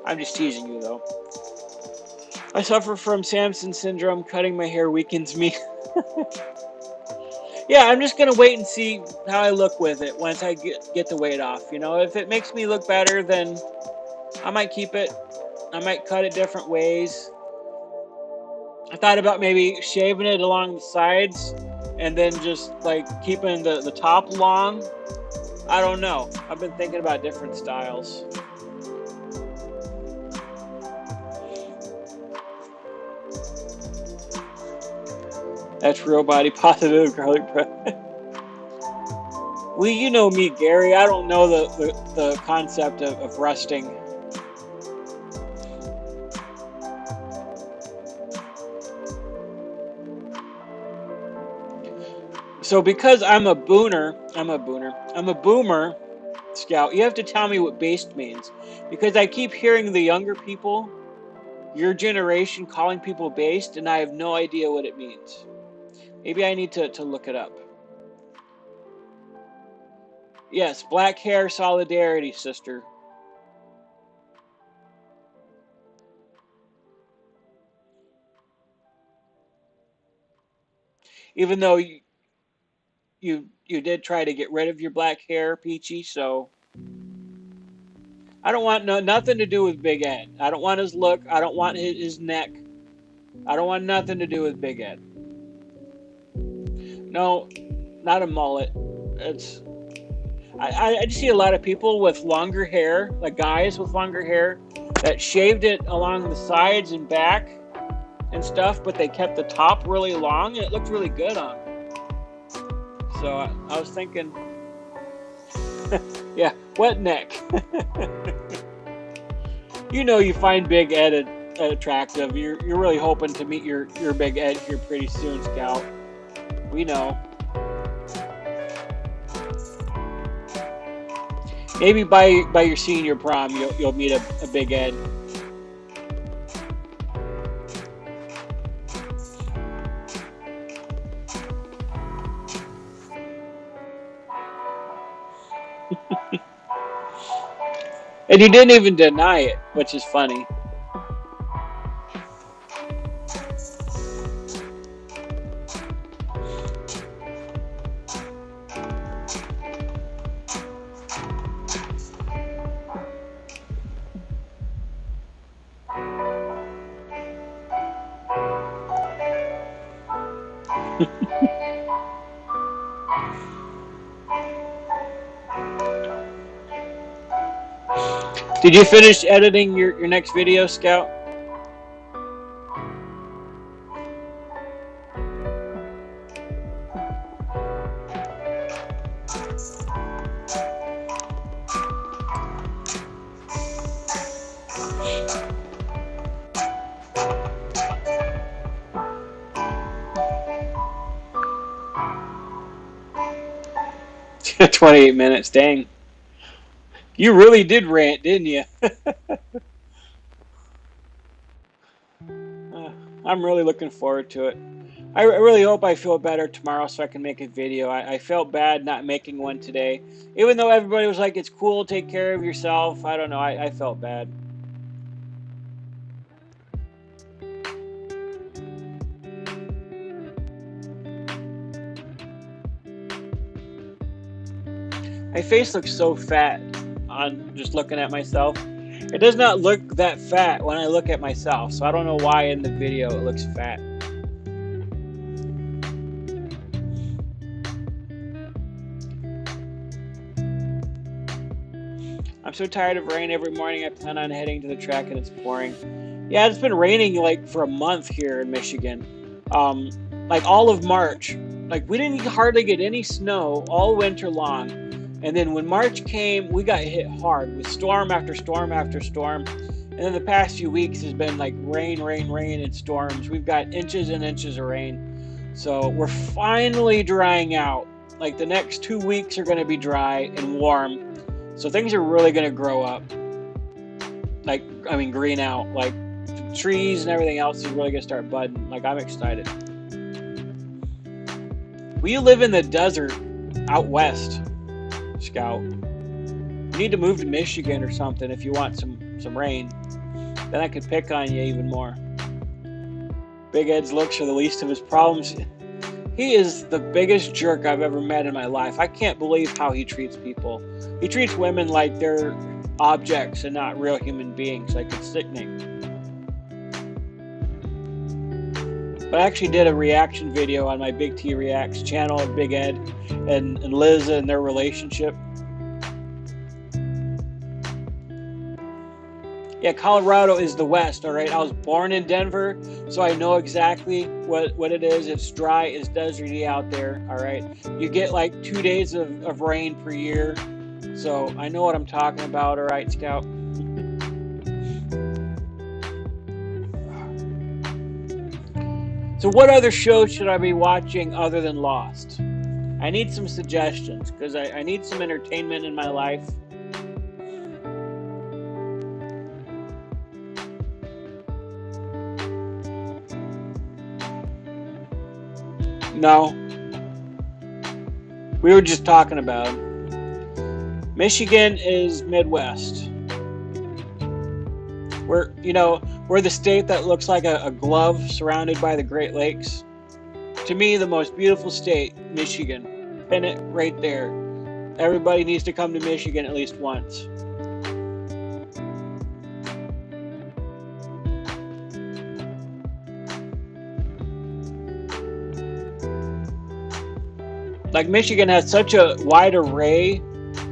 I'm just teasing you, though. I suffer from Samson syndrome. Cutting my hair weakens me. Yeah, I'm just going to wait and see how I look with it once I get the weight off. If it makes me look better, then I might keep it. I might cut it different ways. I thought about maybe shaving it along the sides and then just like keeping the top long. I don't know. I've been thinking about different styles. That's real body positive garlic bread. Well, you know me, Gary. I don't know the concept of resting. So because I'm a boomer, Scout, you have to tell me what based means. Because I keep hearing the younger people, your generation, calling people based, and I have no idea what it means. Maybe I need to look it up. Yes, black hair solidarity, sister. Even though you did try to get rid of your black hair, Peachy, so I don't want nothing to do with Big Ed. I don't want his look. I don't want his neck. I don't want nothing to do with Big Ed. No, not a mullet. It's I just see a lot of people with longer hair, like guys with longer hair, that shaved it along the sides and back and stuff, but they kept the top really long and it looked really good on them. So I was thinking, yeah, wet neck. You know, you find Big Ed attractive. You're really hoping to meet your Big Ed here pretty soon, Scout. We know. Maybe by your senior prom, you'll meet a Big Ed. And you didn't even deny it, which is funny. Did you finish editing your next video, Scout? Yeah. 28 minutes, dang. You really did rant, didn't you? I'm really looking forward to it. I really hope I feel better tomorrow so I can make a video. I felt bad not making one today. Even though everybody was like, it's cool, take care of yourself. I don't know, I felt bad. My face looks so fat on just looking at myself. It does not look that fat when I look at myself, so I don't know why in the video it looks fat. I'm so tired of rain every morning. I plan on heading to the track and it's pouring. Yeah, it's been raining like for a month here in Michigan. Like all of March. Like we didn't hardly get any snow all winter long. And then when March came, we got hit hard with storm after storm after storm. And then the past few weeks has been like rain, rain, rain, and storms. We've got inches and inches of rain. So we're finally drying out. Like the next 2 weeks are going to be dry and warm. So things are really going to grow up. Like, I mean, green out. Like trees and everything else is really going to start budding. Like I'm excited. We live in the desert out west, Scout. You need to move to Michigan or something if you want some rain. Then I could pick on you even more. Big Ed's looks are the least of his problems. He is the biggest jerk I've ever met in my life. I can't believe how he treats people. He treats women like they're objects and not real human beings. Like it's sickening. But I actually did a reaction video on my Big T Reacts channel of Big Ed and Liz and their relationship. Yeah, Colorado is the West, all right? I was born in Denver, so I know exactly what it is. It's dry, it's deserty out there, all right? You get like 2 days of rain per year, so I know what I'm talking about, all right, Scout? So, what other shows should I be watching other than Lost? I need some suggestions because I need some entertainment in my life. No, we were just talking about 'em. Michigan is Midwest. We're the state that looks like a glove surrounded by the Great Lakes. To me, the most beautiful state, Michigan. Pin it right there. Everybody needs to come to Michigan at least once. Like Michigan has such a wide array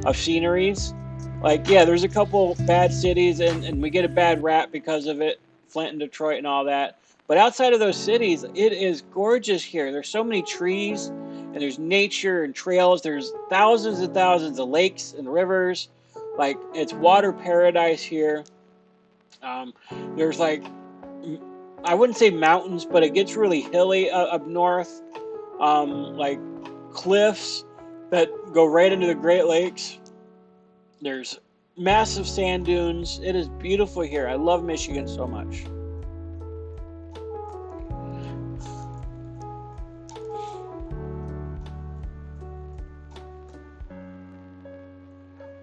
of sceneries. Like, yeah, there's a couple bad cities and we get a bad rap because of it, Flint and Detroit and all that. But outside of those cities, it is gorgeous here. There's so many trees and there's nature and trails. There's thousands and thousands of lakes and rivers. Like, it's water paradise here. Um, there's like, I wouldn't say mountains, but it gets really hilly up north. Like cliffs that go right into the Great Lakes. There's massive sand dunes. It is beautiful here. I love Michigan so much.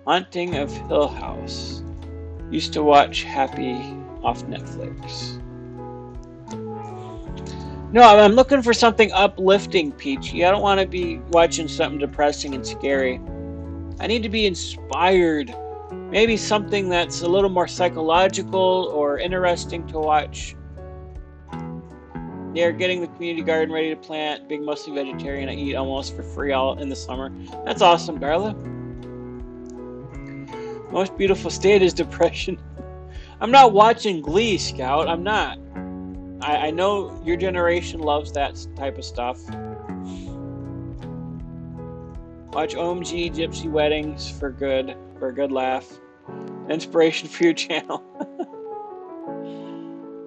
Haunting of Hill House. Used to watch Happy off Netflix. No, I'm looking for something uplifting, Peachy. I don't want to be watching something depressing and scary. I need to be inspired. Maybe something that's a little more psychological or interesting to watch. They're getting the community garden ready to plant. Being mostly vegetarian, I eat almost for free all in the summer. That's awesome, Darla. Most beautiful state is depression. I'm not watching Glee, Scout. I'm not. I know your generation loves that type of stuff. Watch OMG Gypsy Weddings for a good laugh. Inspiration for your channel.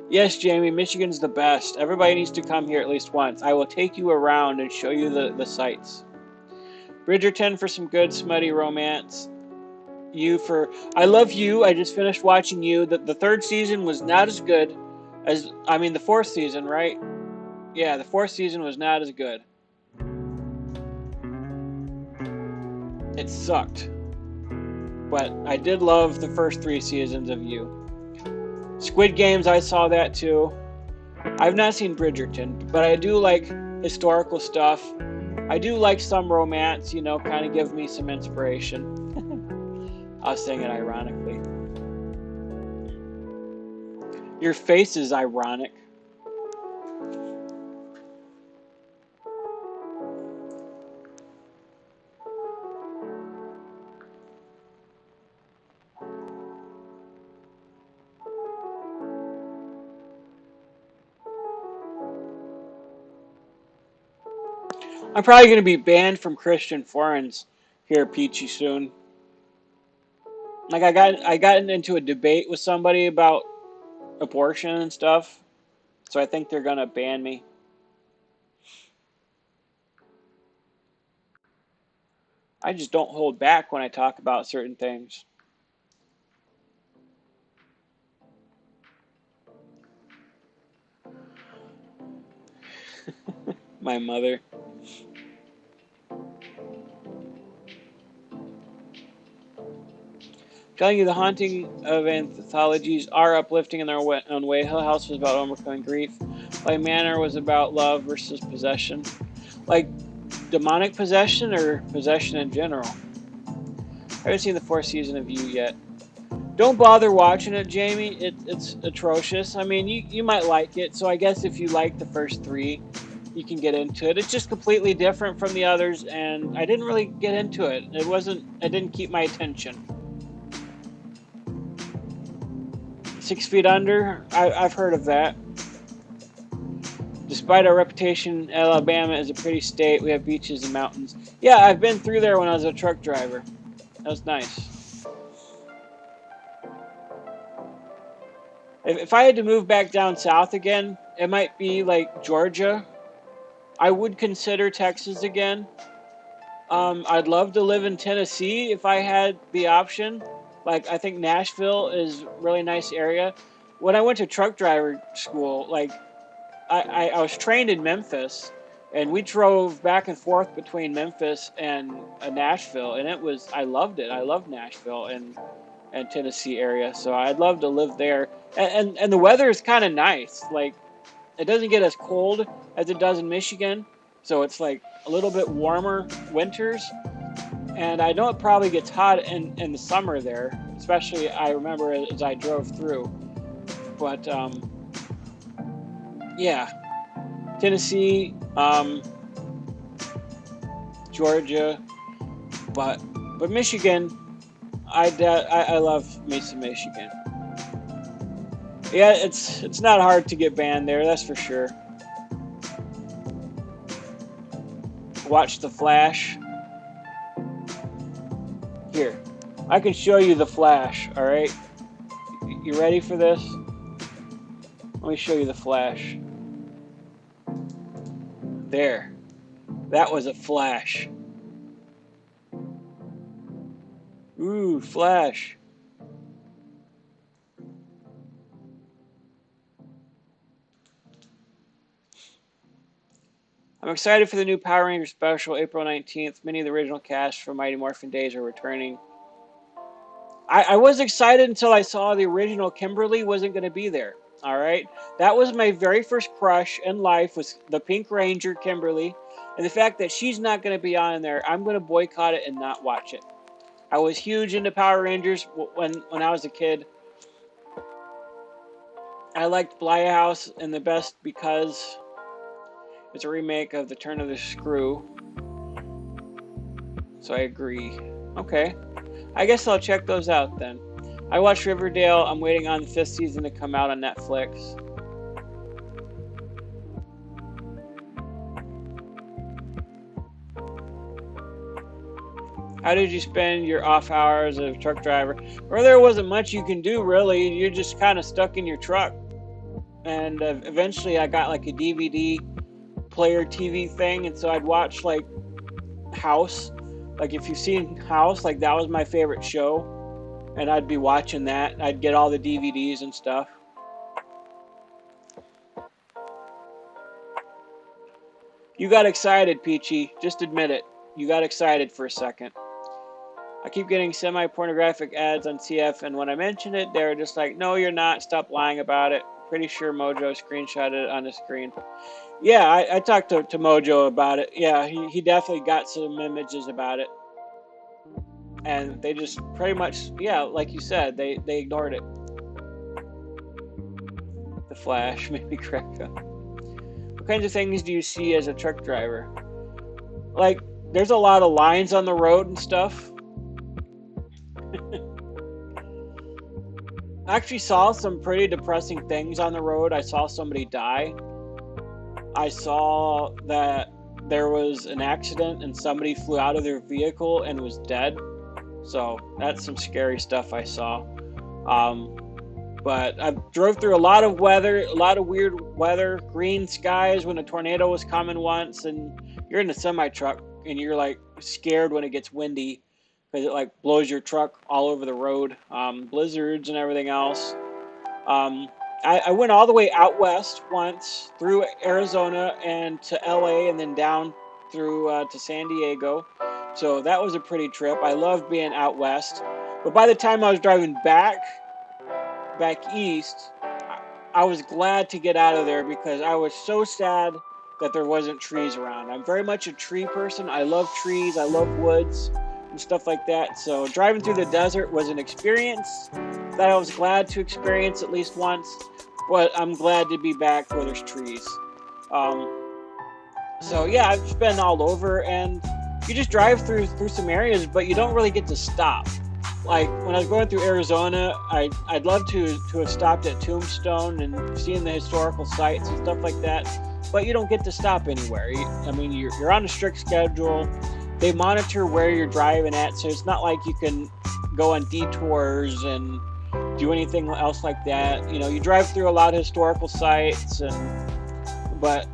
Yes, Jamie, Michigan's the best. Everybody needs to come here at least once. I will take you around and show you the sights. Bridgerton for some good smutty romance. I love You. I just finished watching You. The third season was not as good as, the fourth season, right? Yeah, the fourth season was not as good. It sucked. But I did love the first 3 seasons of You. Squid Games, I saw that too. I've not seen Bridgerton, but I do like historical stuff. I do like some romance, kind of give me some inspiration. I was saying it ironically. Your face is ironic. I'm probably going to be banned from Christian forums here, Peachy, soon. Like I got into a debate with somebody about abortion and stuff, so I think they're going to ban me. I just don't hold back when I talk about certain things. My mother. Telling you the haunting of anthologies are uplifting in their own way. Hill House was about overcoming grief. Bly Manor was about love versus possession. Like demonic possession or possession in general. I haven't seen the 4th season of You yet. Don't bother watching it, Jamie. It's atrocious. You might like it, so I guess if you like the first 3, you can get into it. It's just completely different from the others, and I didn't really get into it. It didn't keep my attention. 6 feet under. I've heard of that. Despite our reputation, Alabama is a pretty state. We have beaches and mountains. Yeah, I've been through there when I was a truck driver. That was nice. If I had to move back down south again, it might be like Georgia. I would consider Texas again. I'd love to live in Tennessee if I had the option. Like, I think Nashville is a really nice area. When I went to truck driver school, like, I was trained in Memphis, and we drove back and forth between Memphis and Nashville, and I loved it. I love Nashville and Tennessee area, so I'd love to live there. And the weather is kind of nice. Like, it doesn't get as cold as it does in Michigan, so it's like a little bit warmer winters. And I know it probably gets hot in the summer there, especially I remember as I drove through. But yeah, Tennessee, Georgia, but Michigan, I love me some Michigan. Yeah, it's not hard to get banned there, that's for sure. Watch The Flash. Here, I can show you The Flash, alright? You ready for this? Let me show you The Flash. There. That was a flash. Ooh, Flash. I'm excited for the new Power Rangers special, April 19th. Many of the original cast from Mighty Morphin Days are returning. I was excited until I saw the original Kimberly wasn't going to be there. All right? That was my very first crush in life, was the Pink Ranger, Kimberly. And the fact that she's not going to be on there, I'm going to boycott it and not watch it. I was huge into Power Rangers when I was a kid. I liked House and the best because it's a remake of The Turn of the Screw. So I agree. Okay. I guess I'll check those out then. I watched Riverdale. I'm waiting on the 5th season to come out on Netflix. How did you spend your off hours as a truck driver? Well, there wasn't much you can do, really. You're just kind of stuck in your truck. And eventually I got like a DVD player TV thing, and so I'd watch like House. Like, if you've seen House, like, that was my favorite show, and I'd be watching that. I'd get all the DVDs and stuff. You got excited, Peachy. Just admit it. You got excited for a second. I keep getting semi-pornographic ads on TF, and when I mention it, they're just like, no, you're not. Stop lying about it. Pretty sure Mojo screenshotted it on the screen. Yeah, I talked to Mojo about it. Yeah, he definitely got some images about it. And they just pretty much, yeah, like you said, they ignored it. The Flash made me crack up. What kinds of things do you see as a truck driver? Like, there's a lot of lines on the road and stuff. I actually saw some pretty depressing things on the road. I saw somebody die. I saw that there was an accident and somebody flew out of their vehicle and was dead. So that's some scary stuff I saw. But I drove through a lot of weather, a lot of weird weather, green skies when a tornado was coming once, and you're in a semi-truck and you're like scared when it gets windy because it like blows your truck all over the road. Blizzards and everything else. I went all the way out west once through Arizona and to LA and then down through to San Diego. So that was a pretty trip. I loved being out west. But by the time I was driving back east, I was glad to get out of there because I was so sad that there wasn't trees around. I'm very much a tree person. I love trees. I love woods and stuff like that. So driving through the desert was an experience that I was glad to experience at least once. But I'm glad to be back where there's trees. So yeah, I've been all over, and you just drive through some areas, but you don't really get to stop. Like when I was going through Arizona, I'd love to have stopped at Tombstone and seen the historical sites and stuff like that, but you don't get to stop anywhere. I mean, you're on a strict schedule. They monitor where you're driving at, so it's not like you can go on detours and do anything else like that. You know, you drive through a lot of historical sites, but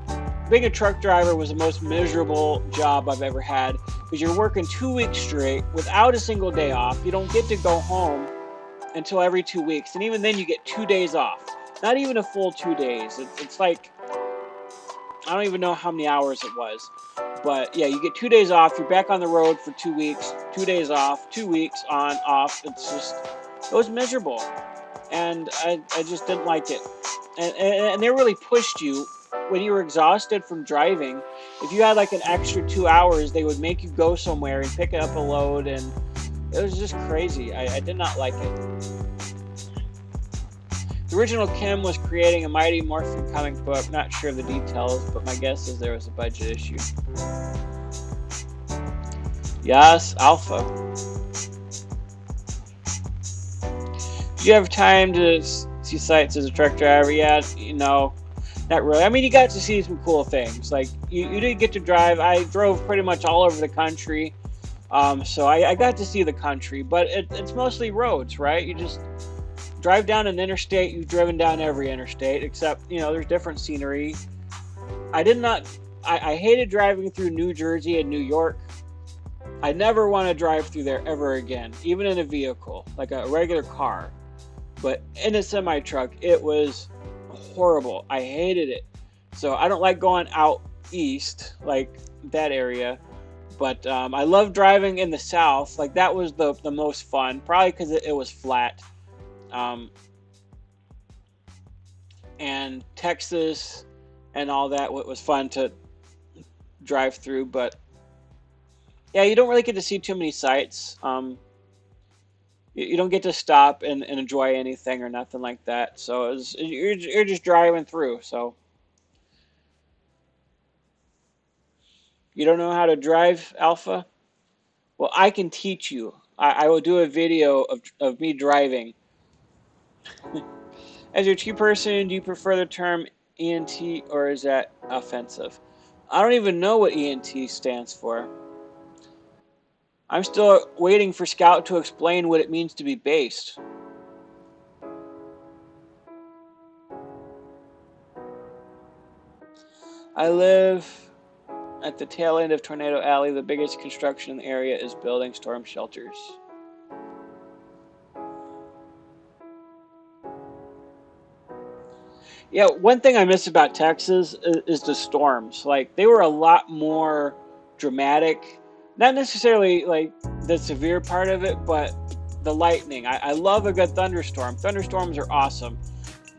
being a truck driver was the most miserable job I've ever had because you're working 2 weeks straight without a single day off. You don't get to go home until every 2 weeks, and even then you get 2 days off. Not even a full 2 days. It's like, I don't even know how many hours it was, but yeah, you get 2 days off. You're back on the road for 2 weeks. 2 days off. 2 weeks on off. It was miserable, and I just didn't like it. And they really pushed you when you were exhausted from driving. If you had like an extra 2 hours, they would make you go somewhere and pick up a load, and it was just crazy. I did not like it. The original Kim was creating a Mighty Morphin comic book. Not sure of the details, but my guess is there was a budget issue. Yes, Alpha. Do you have time to see sights as a truck driver? Yeah, not really. I mean, you got to see some cool things. Like, you did get to drive. I drove pretty much all over the country. So I got to see the country, but it's mostly roads, right? You just drive down an interstate. You've driven down every interstate, except, there's different scenery. I hated driving through New Jersey and New York. I never want to drive through there ever again, even in a vehicle, like a regular car. But in a semi-truck, it was horrible. I hated it. So I don't like going out east, like that area. But I love driving in the south. Like, that was the most fun, probably because it was flat. And Texas and all that was fun to drive through. But yeah, you don't really get to see too many sights. You don't get to stop and enjoy anything or nothing like that. So you're just driving through. So you don't know how to drive, Alpha? Well, I can teach you. I will do a video of me driving. As your T person, do you prefer the term ENT, or is that offensive? I don't even know what ENT stands for. I'm still waiting for Scout to explain what it means to be based. I live at the tail end of Tornado Alley. The biggest construction in the area is building storm shelters. Yeah, one thing I miss about Texas is the storms. Like, they were a lot more dramatic. Not necessarily like the severe part of it, but the lightning. I love a good thunderstorm. Thunderstorms are awesome.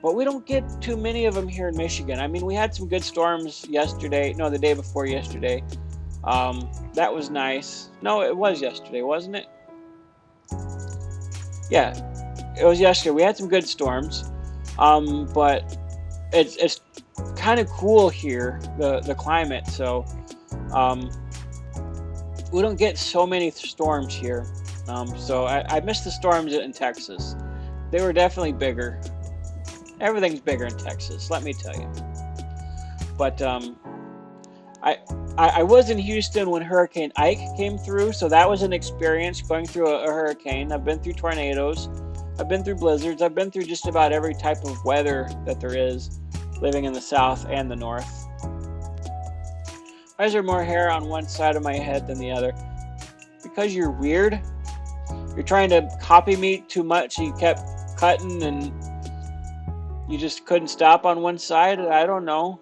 But we don't get too many of them here in Michigan. I mean, we had some good storms yesterday. No, the day before yesterday. That was nice. No, it was yesterday, wasn't it? Yeah, it was yesterday. We had some good storms. But it's kind of cool here, the climate. So we don't get so many storms here. So I miss the storms in Texas. They were definitely bigger. Everything's bigger in Texas, let me tell you. But I was in Houston when Hurricane Ike came through, so that was an experience going through a hurricane. I've been through tornadoes. I've been through blizzards. I've been through just about every type of weather that there is, living in the South and the North. Why is there more hair on one side of my head than the other? Because you're weird. You're trying to copy me too much. You kept cutting and you just couldn't stop on one side. I don't know.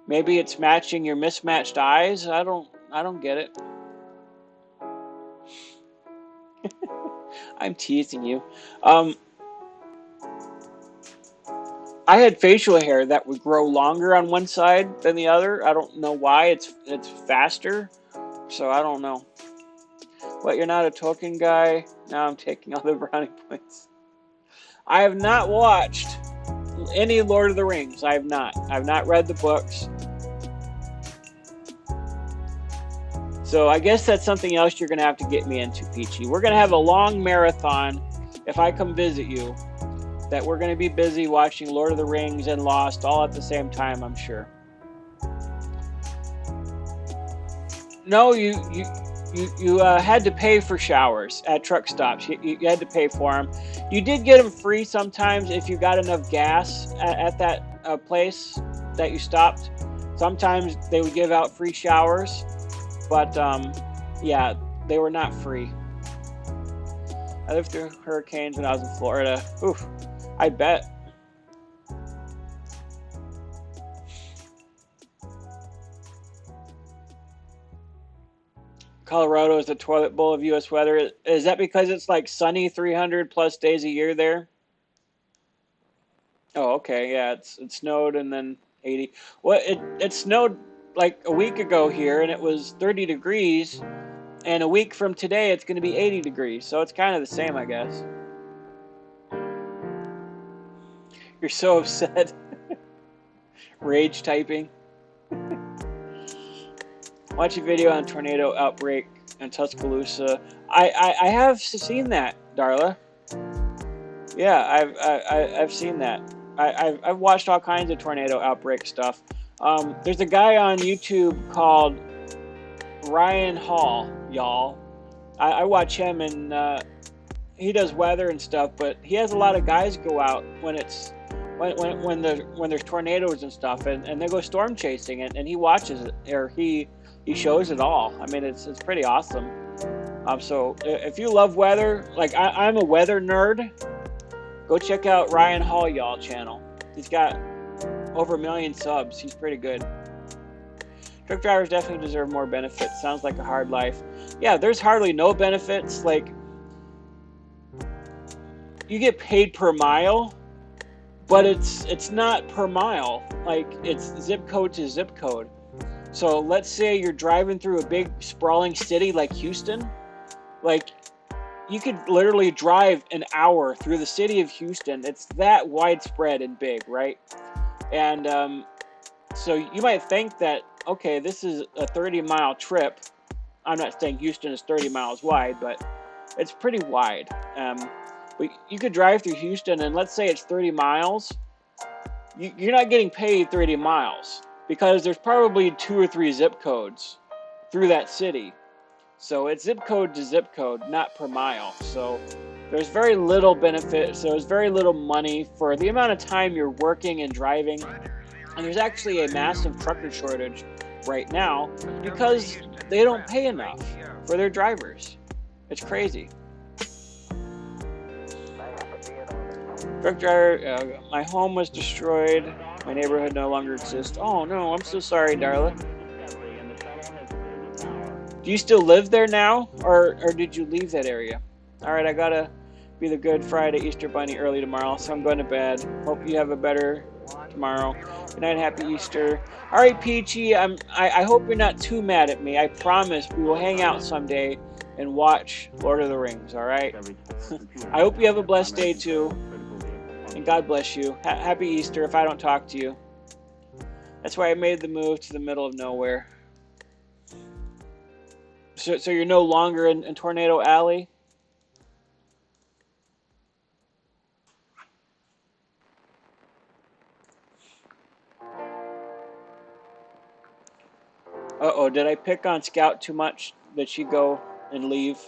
Maybe it's matching your mismatched eyes. I don't get it. I'm teasing you. I had facial hair that would grow longer on one side than the other. I don't know why. It's faster. So I don't know. What, you're not a Tolkien guy? Now I'm taking all the brownie points. I have not watched any Lord of the Rings. I have not. I've not read the books. So I guess that's something else you're going to have to get me into, Peachy. We're going to have a long marathon if I come visit you, that we're going to be busy watching Lord of the Rings and Lost all at the same time, I'm sure. No, you had to pay for showers at truck stops. You had to pay for them. You did get them free sometimes if you got enough gas at that place that you stopped. Sometimes they would give out free showers, but yeah, they were not free. I lived through hurricanes when I was in Florida. Oof, I bet. Colorado is the toilet bowl of U.S. weather. Is that because it's like sunny 300 plus days a year there? Oh, okay. Yeah, it snowed and then 80. Well, it snowed like a week ago here and it was 30 degrees, and a week from today it's going to be 80 degrees. So it's kind of the same, I guess. You're so upset. Rage typing. Watch a video on tornado outbreak in Tuscaloosa. I have seen that, Darla. Yeah, I've seen that. I've watched all kinds of tornado outbreak stuff. There's a guy on YouTube called Ryan Hall, y'all. I watch him, and he does weather and stuff, but he has a lot of guys go out when there's tornadoes and stuff, and they go storm chasing, and he watches it, or he shows it all. I mean, it's pretty awesome. So if you love weather, like I'm a weather nerd, go check out Ryan Hall, y'all channel. He's got over 1 million subs. He's pretty good. Truck drivers definitely deserve more benefits. Sounds like a hard life. Yeah, there's hardly no benefits. Like, you get paid per mile, but it's not per mile. Like, it's zip code to zip code. So let's say you're driving through a big sprawling city like Houston. Like, you could literally drive an hour through the city of Houston. It's that widespread and big, right? And so you might think that, okay, this is a 30-mile trip. I'm not saying Houston is 30 miles wide, but it's pretty wide. But you could drive through Houston, and let's say it's 30 miles. You're not getting paid 30 miles because there's probably 2 or 3 zip codes through that city. So it's zip code to zip code, not per mile. So there's very little benefit. So there's very little money for the amount of time you're working and driving. And there's actually a massive trucker shortage right now because they don't pay enough for their drivers. It's crazy. Truck driver, my home was destroyed. My neighborhood no longer exists. Oh no, I'm so sorry, Darla. Do you still live there now, or did you leave that area? All right, I gotta be the Good Friday Easter Bunny early tomorrow, so I'm going to bed. Hope you have a better tomorrow. Good night, happy Easter. All right, Peachy, I hope you're not too mad at me. I promise we will hang out someday and watch Lord of the Rings. All right. I hope you have a blessed day too, and God bless you. Happy Easter. If I don't talk to you, that's why I made the move to the middle of nowhere. So you're no longer in Tornado Alley? Uh-oh, did I pick on Scout too much? Did she go and leave?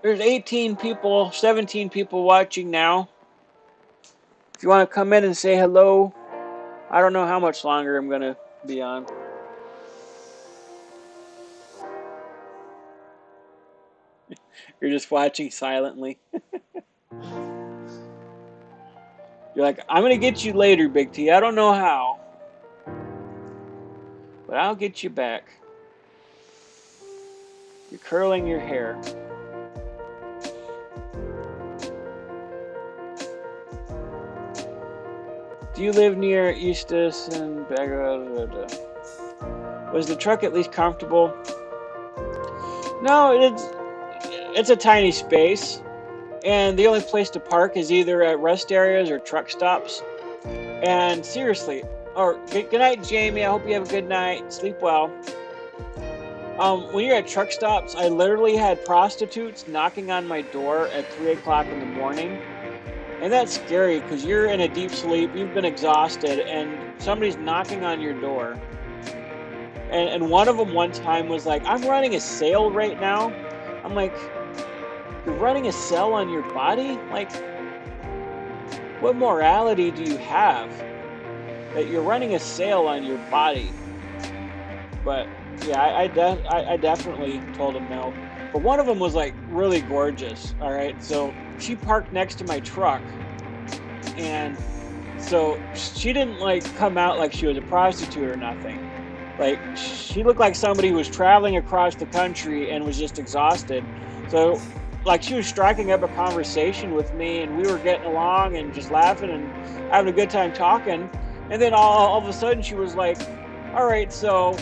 There's 18 people, 17 people watching now. If you want to come in and say hello, I don't know how much longer I'm going to be on. You're just watching silently. You're like, I'm going to get you later, Big T. I don't know how, but I'll get you back. You're curling your hair. Do you live near Eustis and Baghdad? Was the truck at least comfortable? No, it's a tiny space, and the only place to park is either at rest areas or truck stops. And seriously, or good night, Jamie. I hope you have a good night. Sleep well. When you're at truck stops, I literally had prostitutes knocking on my door at 3 o'clock in the morning. And that's scary because you're in a deep sleep, you've been exhausted, and somebody's knocking on your door. And one of them one time was like, I'm running a sale right now. I'm like, you're running a sale on your body? Like, what morality do you have that you're running a sale on your body? But yeah, I definitely told him no. But one of them was like really gorgeous. All right, so she parked next to my truck, and so she didn't like come out like she was a prostitute or nothing. Like, she looked like somebody who was traveling across the country and was just exhausted. So like, she was striking up a conversation with me, and we were getting along and just laughing and having a good time talking. And then all of a sudden she was like, all right, so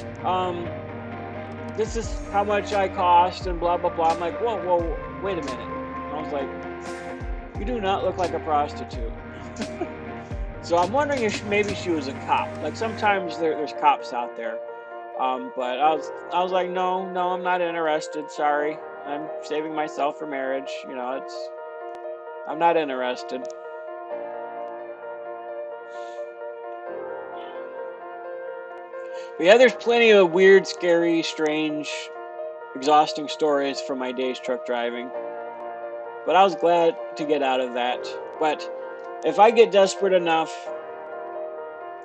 this is how much I cost and blah blah blah. I'm like, whoa, wait a minute. And I was like, you do not look like a prostitute. So I'm wondering if maybe she was a cop. Like, sometimes there's cops out there. But I was like, no, I'm not interested. Sorry, I'm saving myself for marriage. You know, I'm not interested. But yeah, there's plenty of weird, scary, strange, exhausting stories from my days truck driving. But I was glad to get out of that. But if I get desperate enough,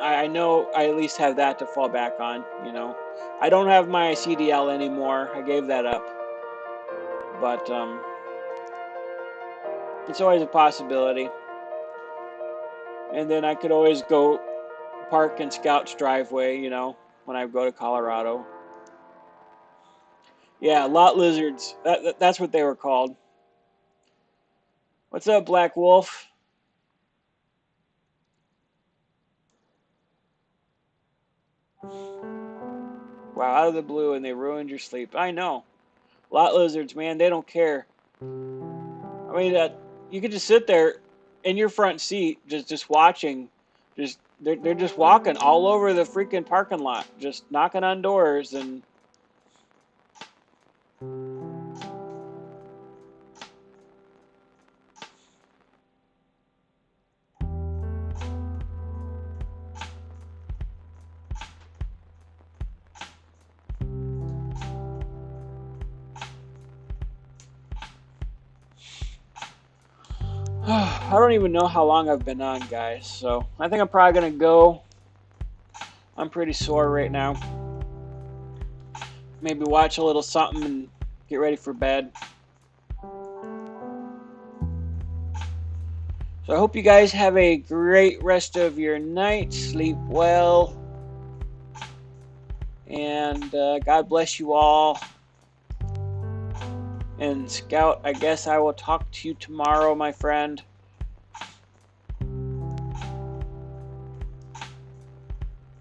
I know I at least have that to fall back on, you know. I don't have my CDL anymore. I gave that up. But it's always a possibility. And then I could always go park in Scout's driveway, you know, when I go to Colorado. Yeah, lot lizards. That's what they were called. What's up, Black Wolf? Wow, out of the blue, and they ruined your sleep. I know. Lot lizards, man, they don't care. I mean, you could just sit there in your front seat, just watching. They're just walking all over the freaking parking lot, just knocking on doors and. I don't even know how long I've been on, guys, so I think I'm probably going to go. I'm pretty sore right now. Maybe watch a little something and get ready for bed. So I hope you guys have a great rest of your night. Sleep well. And God bless you all. And Scout, I guess I will talk to you tomorrow, my friend.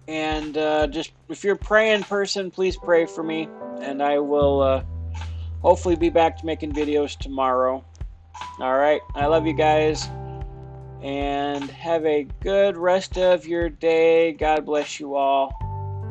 And just, if you're a praying person, please pray for me. And I will hopefully be back to making videos tomorrow. All right. I love you guys. And have a good rest of your day. God bless you all.